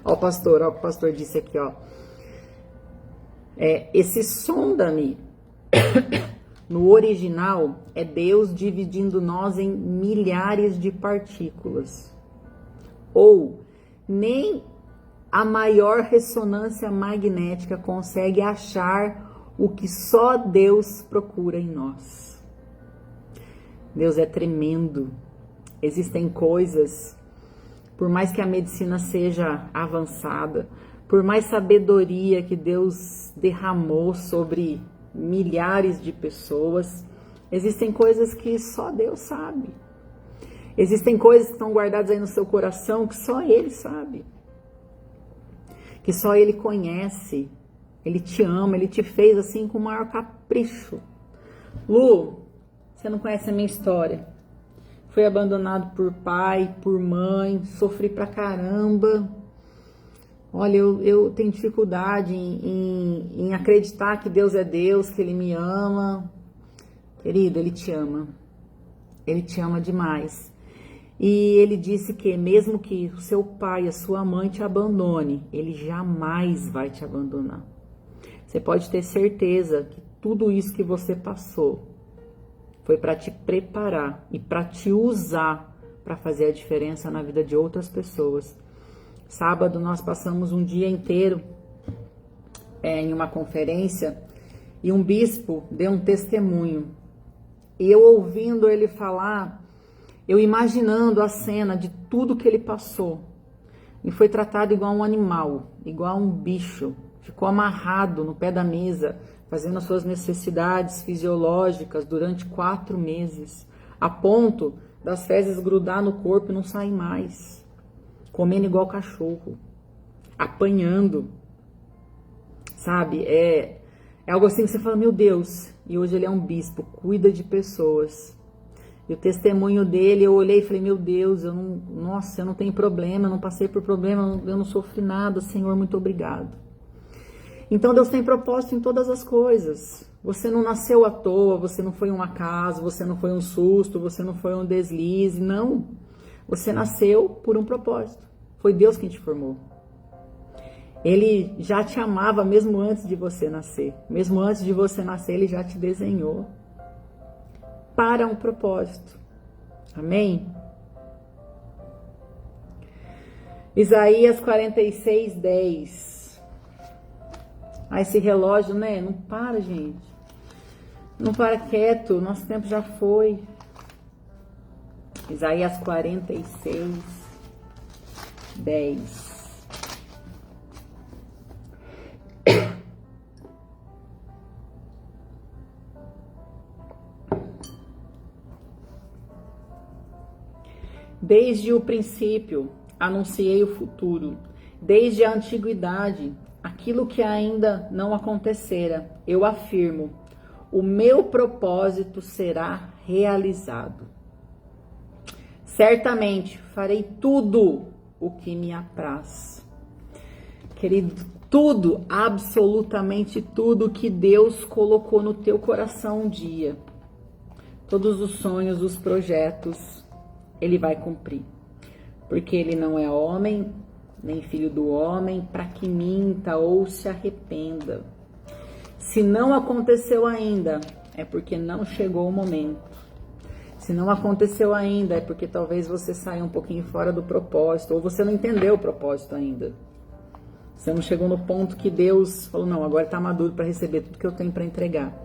Ó o pastor disse aqui, ó. Esse sonda-me, no original, é Deus dividindo nós em milhares de partículas. Ou nem a maior ressonância magnética consegue achar o que só Deus procura em nós. Deus é tremendo. Existem coisas, por mais que a medicina seja avançada, por mais sabedoria que Deus derramou sobre milhares de pessoas, existem coisas que só Deus sabe. Existem coisas que estão guardadas aí no seu coração que só Ele sabe. Que só Ele conhece. Ele te ama, Ele te fez assim com o maior capricho. Lu, você não conhece a minha história. Fui abandonado por pai, por mãe, sofri pra caramba. Olha, eu tenho dificuldade em acreditar que Deus é Deus, que Ele me ama. Querido, Ele te ama. Ele te ama demais. E Ele disse que mesmo que o seu pai e a sua mãe te abandone, Ele jamais vai te abandonar. Você pode ter certeza que tudo isso que você passou foi para te preparar e para te usar para fazer a diferença na vida de outras pessoas. Sábado nós passamos um dia inteiro em uma conferência e um bispo deu um testemunho. E eu ouvindo ele falar, eu imaginando a cena de tudo que ele passou. E foi tratado igual um animal, igual um bicho. Ficou amarrado no pé da mesa, fazendo as suas necessidades fisiológicas durante 4 meses, a ponto das fezes grudar no corpo e não sair mais. Comendo igual cachorro, apanhando, sabe? É algo assim que você fala, meu Deus, e hoje ele é um bispo, cuida de pessoas. E o testemunho dele, eu olhei e falei, meu Deus, eu não tenho problema, eu não passei por problema, eu não sofri nada, Senhor, muito obrigado. Então Deus tem propósito em todas as coisas. Você não nasceu à toa, você não foi um acaso, você não foi um susto, você não foi um deslize, não. Você nasceu por um propósito. Foi Deus quem te formou. Ele já te amava mesmo antes de você nascer. Mesmo antes de você nascer, Ele já te desenhou para um propósito. Amém? Isaías 46, 10. Esse relógio, né? Não para, gente. Não para quieto. Nosso tempo já foi. Isaías 46, 10. Desde o princípio, anunciei o futuro. Desde a antiguidade, aquilo que ainda não acontecera, eu afirmo, o meu propósito será realizado. Certamente farei tudo o que me apraz. Querido, tudo, absolutamente tudo que Deus colocou no teu coração um dia. Todos os sonhos, os projetos, Ele vai cumprir. Porque Ele não é homem, nem filho do homem, para que minta ou se arrependa. Se não aconteceu ainda, é porque não chegou o momento. Se não aconteceu ainda, é porque talvez você saia um pouquinho fora do propósito, ou você não entendeu o propósito ainda. Você não chegou no ponto que Deus falou, não, agora está maduro para receber tudo que eu tenho para entregar.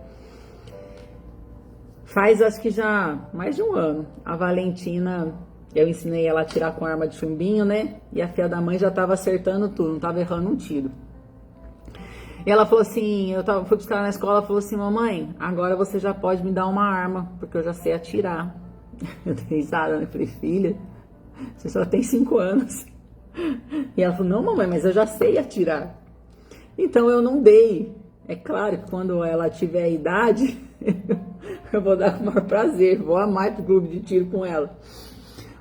Faz, acho que já mais de um ano, a Valentina, eu ensinei ela a atirar com arma de chumbinho, né? E a filha da mãe já estava acertando tudo, não estava errando um tiro. E ela falou assim, fui buscar ela na escola, ela falou assim, mamãe, agora você já pode me dar uma arma, porque eu já sei atirar. Eu dei risada, né? Falei, filha, você só tem 5 anos. E ela falou, não, mamãe, mas eu já sei atirar. Então eu não dei. É claro que quando ela tiver a idade, eu vou dar com o maior prazer, vou amar ir pro clube de tiro com ela.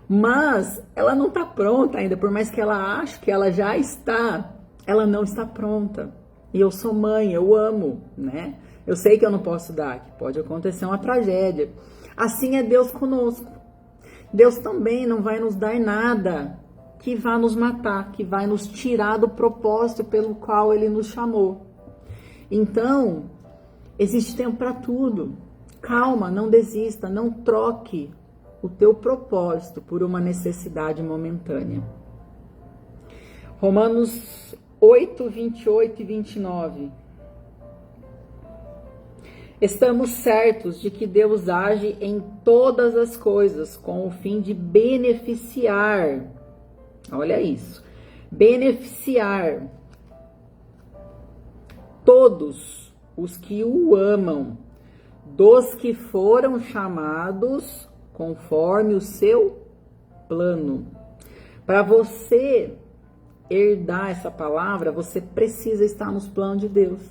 Mas ela não está pronta ainda, por mais que ela ache que ela já está, ela não está pronta. E eu sou mãe, eu amo, né? Eu sei que eu não posso dar, que pode acontecer uma tragédia. Assim é Deus conosco. Deus também não vai nos dar nada que vá nos matar, que vai nos tirar do propósito pelo qual Ele nos chamou. Então, existe tempo para tudo. Calma, não desista, não troque o teu propósito por uma necessidade momentânea. Romanos 8, 28 e 29. Estamos certos de que Deus age em todas as coisas com o fim de beneficiar. Olha isso. Beneficiar todos os que o amam, dos que foram chamados conforme o seu plano. Para você herdar essa palavra, você precisa estar nos planos de Deus.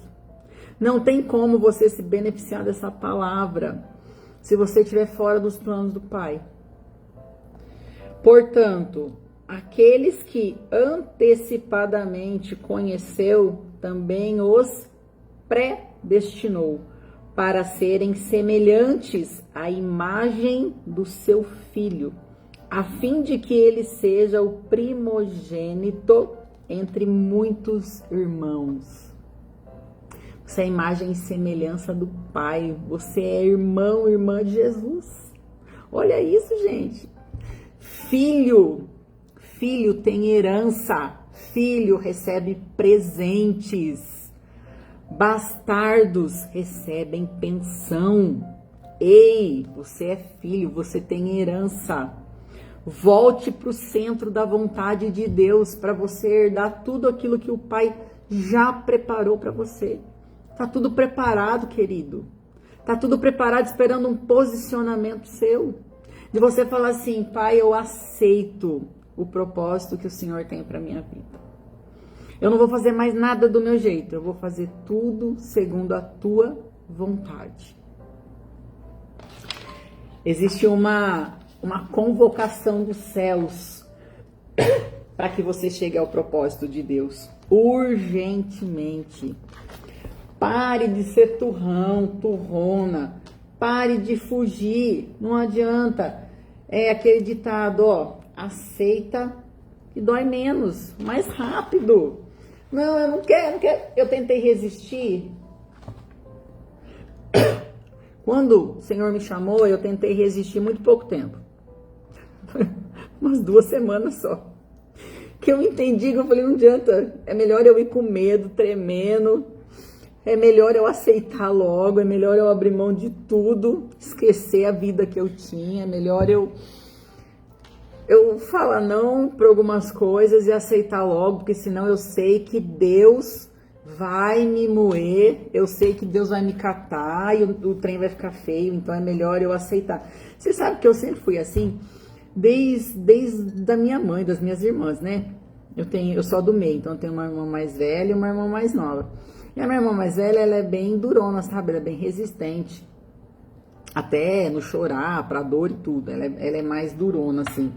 Não tem como você se beneficiar dessa palavra se você estiver fora dos planos do Pai. Portanto, aqueles que antecipadamente conheceu, também os predestinou para serem semelhantes à imagem do seu Filho, a fim de que ele seja o primogênito entre muitos irmãos. Você é a imagem e semelhança do Pai, você é irmão, irmã de Jesus. Olha isso, gente. Filho tem herança, filho recebe presentes, bastardos recebem pensão. Ei, você é filho, você tem herança. Volte para o centro da vontade de Deus para você herdar tudo aquilo que o Pai já preparou para você. Tá tudo preparado, querido. Tá tudo preparado esperando um posicionamento seu. De você falar assim, Pai, eu aceito o propósito que o Senhor tem para minha vida. Eu não vou fazer mais nada do meu jeito, eu vou fazer tudo segundo a tua vontade. Existe uma convocação dos céus para que você chegue ao propósito de Deus, urgentemente. Pare de ser turrão, turrona, pare de fugir, não adianta. É aquele ditado, ó, aceita e dói menos, mais rápido. Não, eu não quero. Eu tentei resistir. Quando o Senhor me chamou, eu tentei resistir muito pouco tempo. Umas 2 semanas só. Que eu entendi, que eu falei, não adianta. É melhor eu ir com medo, tremendo. É melhor eu aceitar logo. É melhor eu abrir mão de tudo. Esquecer a vida que eu tinha. É melhor eu falar não para algumas coisas e aceitar logo. Porque senão eu sei que Deus vai me moer, eu sei que Deus vai me catar e o trem vai ficar feio, então é melhor eu aceitar. Você sabe que eu sempre fui assim, desde a minha mãe, das minhas irmãs, né? Eu sou do meio, então eu tenho uma irmã mais velha e uma irmã mais nova. E a minha irmã mais velha, ela é bem durona, sabe? Ela é bem resistente, até no chorar, pra dor e tudo, ela é mais durona, assim.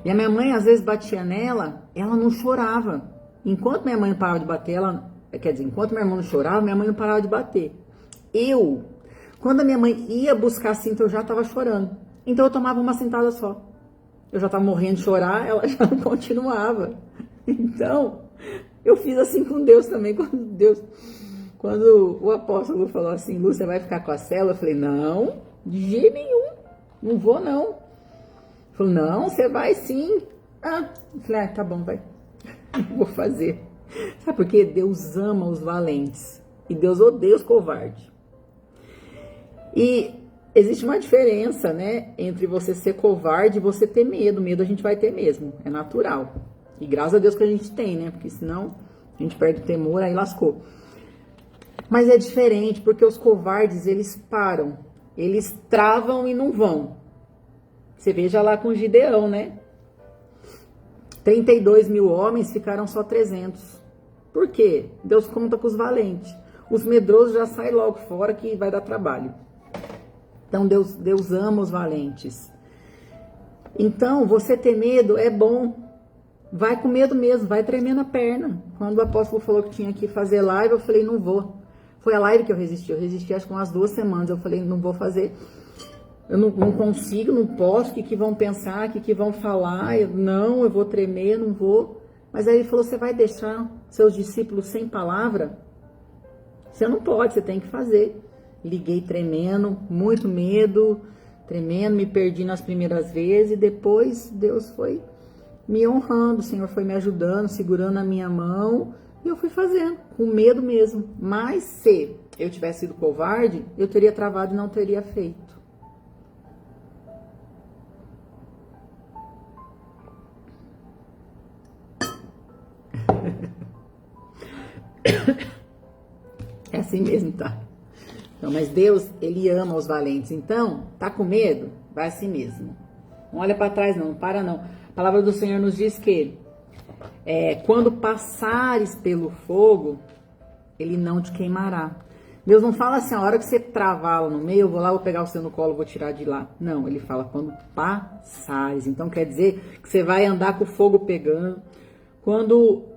E a minha mãe, às vezes, batia nela, ela não chorava. Enquanto minha mãe não parava de bater, enquanto minha irmã não chorava, minha mãe não parava de bater. Quando a minha mãe ia buscar a cinta, eu já estava chorando. Então eu tomava uma sentada só. Eu já estava morrendo de chorar, ela já não continuava. Então, eu fiz assim com Deus também. Quando o apóstolo falou assim, Lu, você vai ficar com a célula? Eu falei, não, de jeito nenhum, não vou não. Ele falou, não, você vai sim. Eu falei, tá bom, vai. Vou fazer. Sabe por quê? Deus ama os valentes e Deus odeia os covardes. E existe uma diferença, né, entre você ser covarde e você ter medo. Medo a gente vai ter mesmo, é natural. E graças a Deus que a gente tem, né? Porque senão a gente perde o temor, aí lascou. Mas é diferente, porque os covardes, eles param, eles travam e não vão. Você veja lá com Gideão, né? 32 mil homens, ficaram só 300. Por quê? Deus conta com os valentes. Os medrosos já saem logo fora que vai dar trabalho. Então Deus ama os valentes. Então, você ter medo é bom. Vai com medo mesmo, vai tremendo a perna. Quando o apóstolo falou que tinha que fazer live, eu falei, não vou. Foi a live que eu resisti acho que umas 2 semanas. Eu falei, não vou fazer. Eu não consigo, não posso, o que vão pensar, o que vão falar. Eu vou tremer, não vou. Mas aí ele falou, você vai deixar seus discípulos sem palavra? Você não pode, você tem que fazer. Liguei tremendo, muito medo, tremendo, me perdi nas primeiras vezes. E depois Deus foi me honrando, o Senhor foi me ajudando, segurando a minha mão. E eu fui fazendo, com medo mesmo. Mas se eu tivesse sido covarde, eu teria travado e não teria feito. É assim mesmo, tá? Então, mas Deus, Ele ama os valentes. Então, tá com medo? Vai assim mesmo. Não olha para trás não para não. A palavra do Senhor nos diz que quando passares pelo fogo, Ele não te queimará. Deus não fala assim, a hora que você travá-lo no meio, eu vou lá, vou pegar você no colo, vou tirar de lá. Não, Ele fala quando passares. Então, quer dizer que você vai andar com o fogo pegando. Quando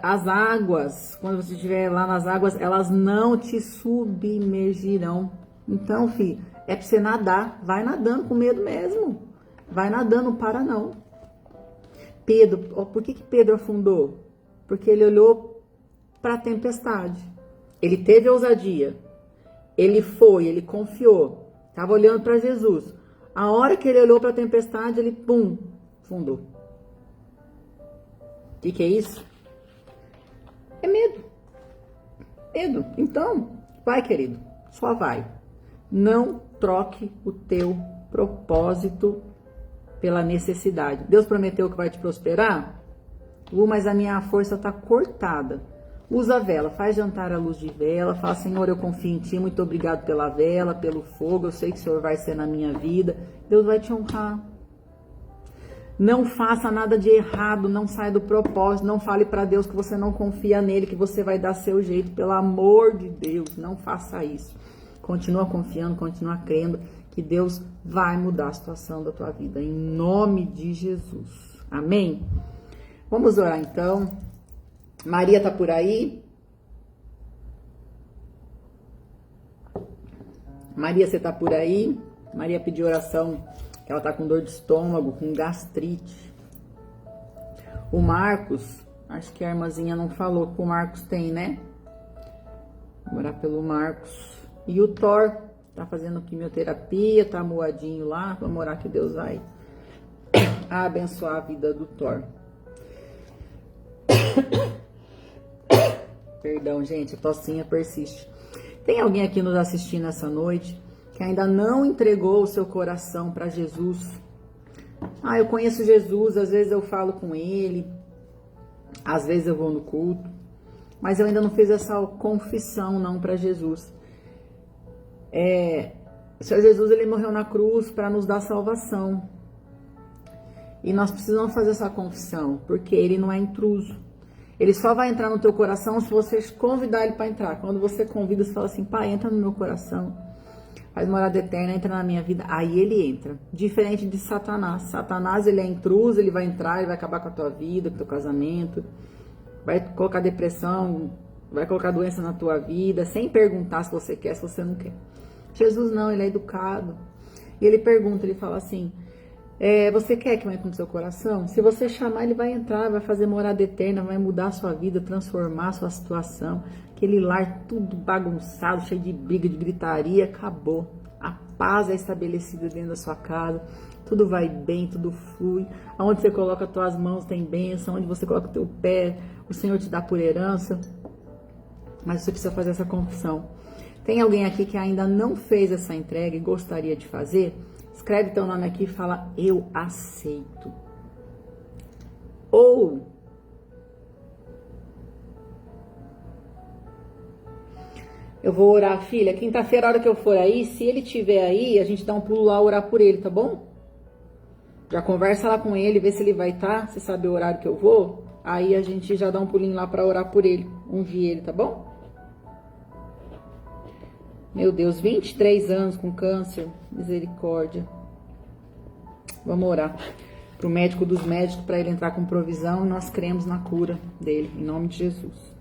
as águas, quando você estiver lá nas águas, elas não te submergirão. Então, filho, é pra você nadar. Vai nadando com medo mesmo. Vai nadando, não para não. Pedro, por que Pedro afundou? Porque ele olhou para a tempestade. Ele teve ousadia. Ele foi, ele confiou. Estava olhando para Jesus. A hora que ele olhou para a tempestade, ele, pum, afundou. O que é isso? É medo. Medo. Então, vai, querido. Só vai. Não troque o teu propósito pela necessidade. Deus prometeu que vai te prosperar? Mas a minha força está cortada. Usa a vela, faz jantar à luz de vela. Fala, Senhor, eu confio em Ti. Muito obrigado pela vela, pelo fogo. Eu sei que o Senhor vai ser na minha vida. Deus vai te honrar. Não faça nada de errado, não saia do propósito, não fale para Deus que você não confia nele, que você vai dar seu jeito, pelo amor de Deus, não faça isso. Continua confiando, continua crendo que Deus vai mudar a situação da tua vida, em nome de Jesus. Amém? Vamos orar então. Maria tá por aí? Maria, você tá por aí? Maria pediu oração. Ela tá com dor de estômago, com gastrite. O Marcos, acho que a irmãzinha não falou que o Marcos tem, né? Vou orar pelo Marcos. E o Thor tá fazendo quimioterapia, tá moadinho lá. Vamos orar que Deus vai abençoar a vida do Thor. Perdão, gente, a tossinha persiste. Tem alguém aqui nos assistindo essa noite que ainda não entregou o seu coração para Jesus? Eu conheço Jesus, às vezes eu falo com ele, às vezes eu vou no culto, mas eu ainda não fiz essa confissão não para Jesus. O Senhor Jesus, ele morreu na cruz para nos dar salvação. E nós precisamos fazer essa confissão, porque ele não é intruso. Ele só vai entrar no teu coração se você convidar ele para entrar. Quando você convida, você fala assim, Pai, entra no meu coração. Faz morada eterna, entra na minha vida. Aí ele entra. Diferente de Satanás. Satanás, ele é intruso, ele vai entrar, ele vai acabar com a tua vida, com o teu casamento. Vai colocar depressão, vai colocar doença na tua vida, sem perguntar se você quer, se você não quer. Jesus não, ele é educado. E ele pergunta, ele fala assim, você quer que eu entre no seu coração? Se você chamar, ele vai entrar, vai fazer morada eterna, vai mudar a sua vida, transformar a sua situação. Aquele lar tudo bagunçado, cheio de briga, de gritaria, acabou. A paz é estabelecida dentro da sua casa, tudo vai bem, tudo flui. Aonde você coloca as tuas mãos tem bênção, onde você coloca o teu pé, o Senhor te dá por herança. Mas você precisa fazer essa confissão. Tem alguém aqui que ainda não fez essa entrega e gostaria de fazer? Escreve teu nome aqui e fala, eu aceito. Ou eu vou orar, filha, quinta-feira, a hora que eu for aí, se ele estiver aí, a gente dá um pulo lá, orar por ele, tá bom? Já conversa lá com ele, vê se ele vai estar, você sabe o horário que eu vou? aí a gente já dá um pulinho lá para orar por ele, ungir ele, tá bom? Meu Deus, 23 anos com câncer, misericórdia. Vamos orar pro médico dos médicos para ele entrar com provisão e nós cremos na cura dele, em nome de Jesus.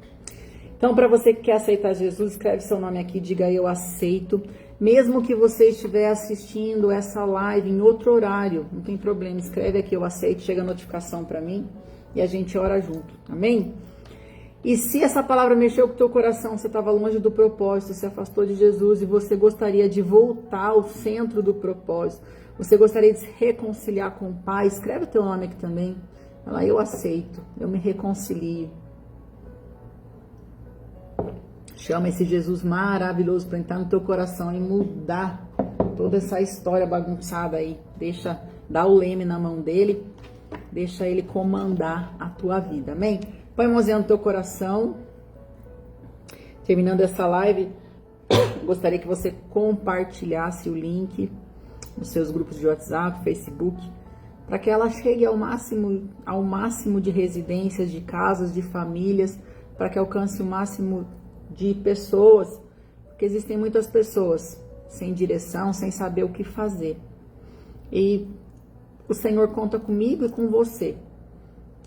Então, para você que quer aceitar Jesus, escreve seu nome aqui, diga eu aceito. Mesmo que você estiver assistindo essa live em outro horário, não tem problema, escreve aqui eu aceito, chega a notificação para mim e a gente ora junto, amém? E se essa palavra mexeu com o teu coração, você estava longe do propósito, se afastou de Jesus e você gostaria de voltar ao centro do propósito, você gostaria de se reconciliar com o Pai, escreve o teu nome aqui também. Fala, eu aceito, eu me reconcilio. Chama esse Jesus maravilhoso para entrar no teu coração e mudar toda essa história bagunçada aí. Dá o leme na mão dele, deixa ele comandar a tua vida, amém? Põe a mãozinha no teu coração. Terminando essa live, gostaria que você compartilhasse o link nos seus grupos de WhatsApp, Facebook, para que ela chegue ao máximo de residências, de casas, de famílias, para que alcance o máximo de pessoas, porque existem muitas pessoas sem direção, sem saber o que fazer. E o Senhor conta comigo e com você,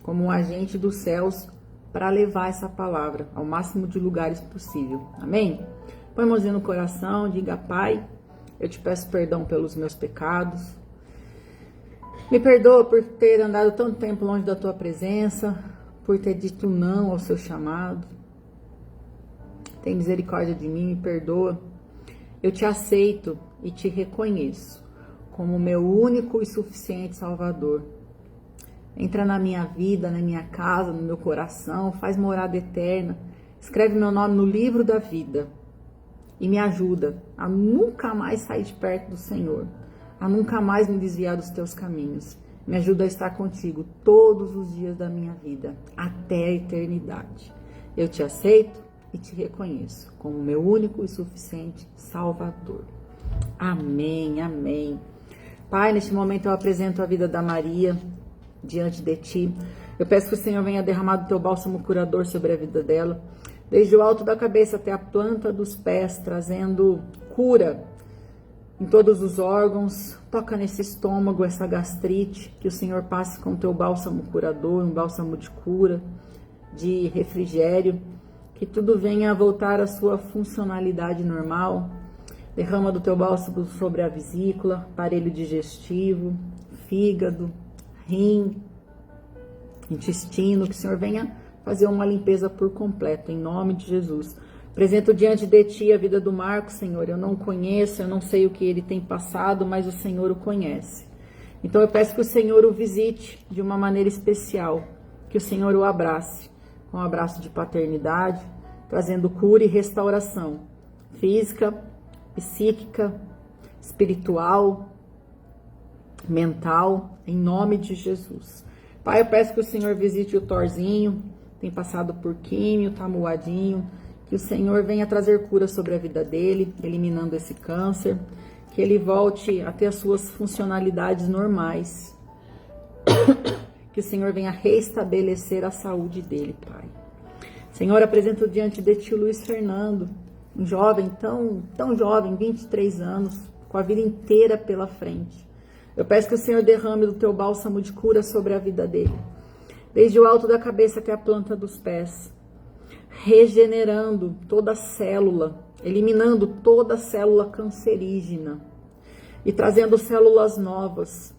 como um agente dos céus, para levar essa palavra ao máximo de lugares possível. Amém? Põe a mãozinha no coração, diga, Pai, eu te peço perdão pelos meus pecados. Me perdoa por ter andado tanto tempo longe da tua presença, por ter dito não ao seu chamado. Tem misericórdia de mim, me perdoa. Eu te aceito e te reconheço como meu único e suficiente Salvador. Entra na minha vida, na minha casa, no meu coração, faz morada eterna. Escreve meu nome no livro da vida e me ajuda a nunca mais sair de perto do Senhor, a nunca mais me desviar dos teus caminhos. Me ajuda a estar contigo todos os dias da minha vida, até a eternidade. Eu te aceito e te reconheço como meu único e suficiente Salvador. Amém, amém. Pai, neste momento eu apresento a vida da Maria diante de ti. Eu peço que o Senhor venha derramar do teu bálsamo curador sobre a vida dela, desde o alto da cabeça até a planta dos pés, trazendo cura em todos os órgãos. Toca nesse estômago, essa gastrite, que o Senhor passe com o teu bálsamo curador, um bálsamo de cura, de refrigério, que tudo venha a voltar à sua funcionalidade normal. Derrama do teu bálsamo sobre a vesícula, aparelho digestivo, fígado, rim, intestino, que o Senhor venha fazer uma limpeza por completo, em nome de Jesus. Apresento diante de ti a vida do Marcos, Senhor. Eu não o conheço, eu não sei o que ele tem passado, mas o Senhor o conhece. Então eu peço que o Senhor o visite de uma maneira especial, que o Senhor o abrace, com um abraço de paternidade, trazendo cura e restauração física, psíquica, espiritual, mental, em nome de Jesus. Pai, eu peço que o Senhor visite o Thorzinho, tem passado por químio, tá moadinho, que o Senhor venha trazer cura sobre a vida dele, eliminando esse câncer, que ele volte a ter as suas funcionalidades normais, que o Senhor venha restabelecer a saúde dele, Pai. Senhor, apresento diante de ti o Luiz Fernando, um jovem, tão jovem, 23 anos, com a vida inteira pela frente. Eu peço que o Senhor derrame do teu bálsamo de cura sobre a vida dele, desde o alto da cabeça até a planta dos pés, regenerando toda célula, eliminando toda célula cancerígena e trazendo células novas.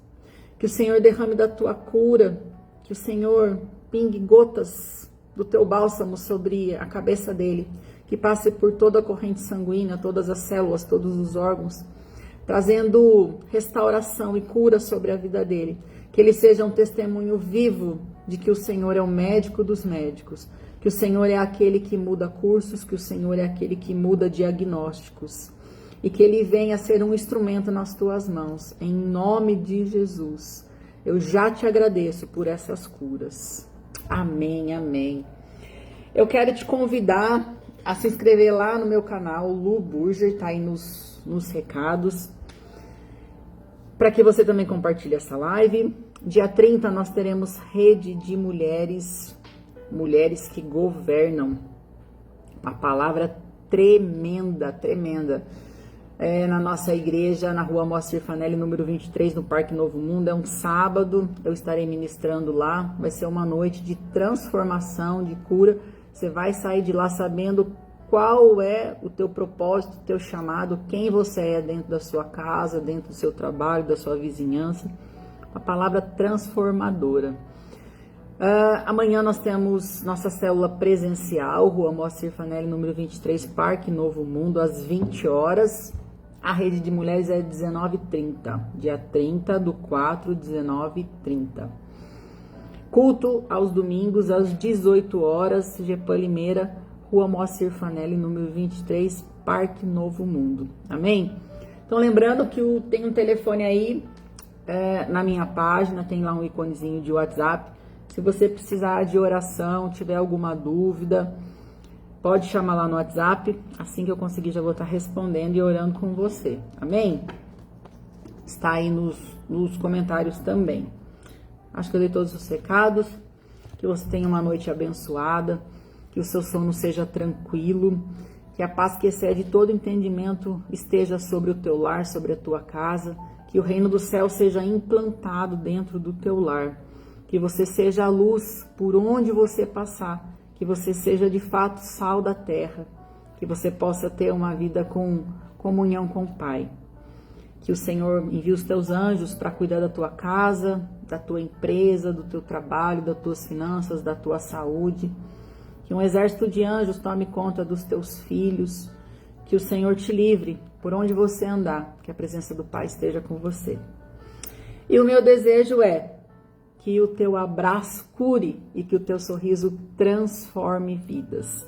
Que o Senhor derrame da tua cura, que o Senhor pingue gotas do teu bálsamo sobre a cabeça dele, que passe por toda a corrente sanguínea, todas as células, todos os órgãos, trazendo restauração e cura sobre a vida dele. Que ele seja um testemunho vivo de que o Senhor é o médico dos médicos, que o Senhor é aquele que muda cursos, que o Senhor é aquele que muda diagnósticos, e que ele venha ser um instrumento nas tuas mãos, em nome de Jesus. Eu já te agradeço por essas curas. Amém, amém. Eu quero te convidar a se inscrever lá no meu canal, Lu Burger, tá aí nos recados, para que você também compartilhe essa live. Dia 30 nós teremos rede de mulheres mulheres que governam. Uma palavra tremenda, tremenda. Na nossa igreja, na rua Moacir Fanelli, número 23, no Parque Novo Mundo. É um sábado, eu estarei ministrando lá. Vai ser uma noite de transformação, de cura. Você vai sair de lá sabendo qual é o teu propósito, o teu chamado, quem você é dentro da sua casa, dentro do seu trabalho, da sua vizinhança. Uma palavra transformadora. Amanhã nós temos nossa célula presencial, rua Moacir Fanelli, número 23, Parque Novo Mundo, às 20 horas. A rede de mulheres é 19h30, dia 30/4, 19h30. Culto aos domingos, às 18 horas, Gepan Limeira, rua Moacir Fanelli, número 23, Parque Novo Mundo. Amém? Então, lembrando que tem um telefone aí na minha página, tem lá um iconezinho de WhatsApp. Se você precisar de oração, tiver alguma dúvida, pode chamar lá no WhatsApp. Assim que eu conseguir, já vou estar respondendo e orando com você. Amém? Está aí nos comentários também. Acho que eu dei todos os recados. Que você tenha uma noite abençoada. Que o seu sono seja tranquilo. Que a paz que excede todo entendimento esteja sobre o teu lar, sobre a tua casa. Que o reino do céu seja implantado dentro do teu lar. Que você seja a luz por onde você passar. Que você seja de fato sal da terra. Que você possa ter uma vida com comunhão com o Pai. Que o Senhor envie os teus anjos para cuidar da tua casa, da tua empresa, do teu trabalho, das tuas finanças, da tua saúde. Que um exército de anjos tome conta dos teus filhos. Que o Senhor te livre por onde você andar. Que a presença do Pai esteja com você. E o meu desejo é que o teu abraço cure e que o teu sorriso transforme vidas.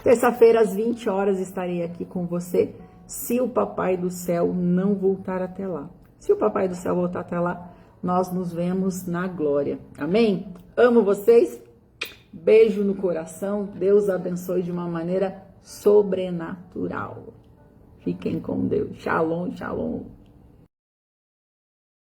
Terça-feira, às 20 horas, estarei aqui com você, se o Papai do Céu não voltar até lá. Se o Papai do Céu voltar até lá, nós nos vemos na glória. Amém? Amo vocês. Beijo no coração. Deus abençoe de uma maneira sobrenatural. Fiquem com Deus. Shalom, shalom.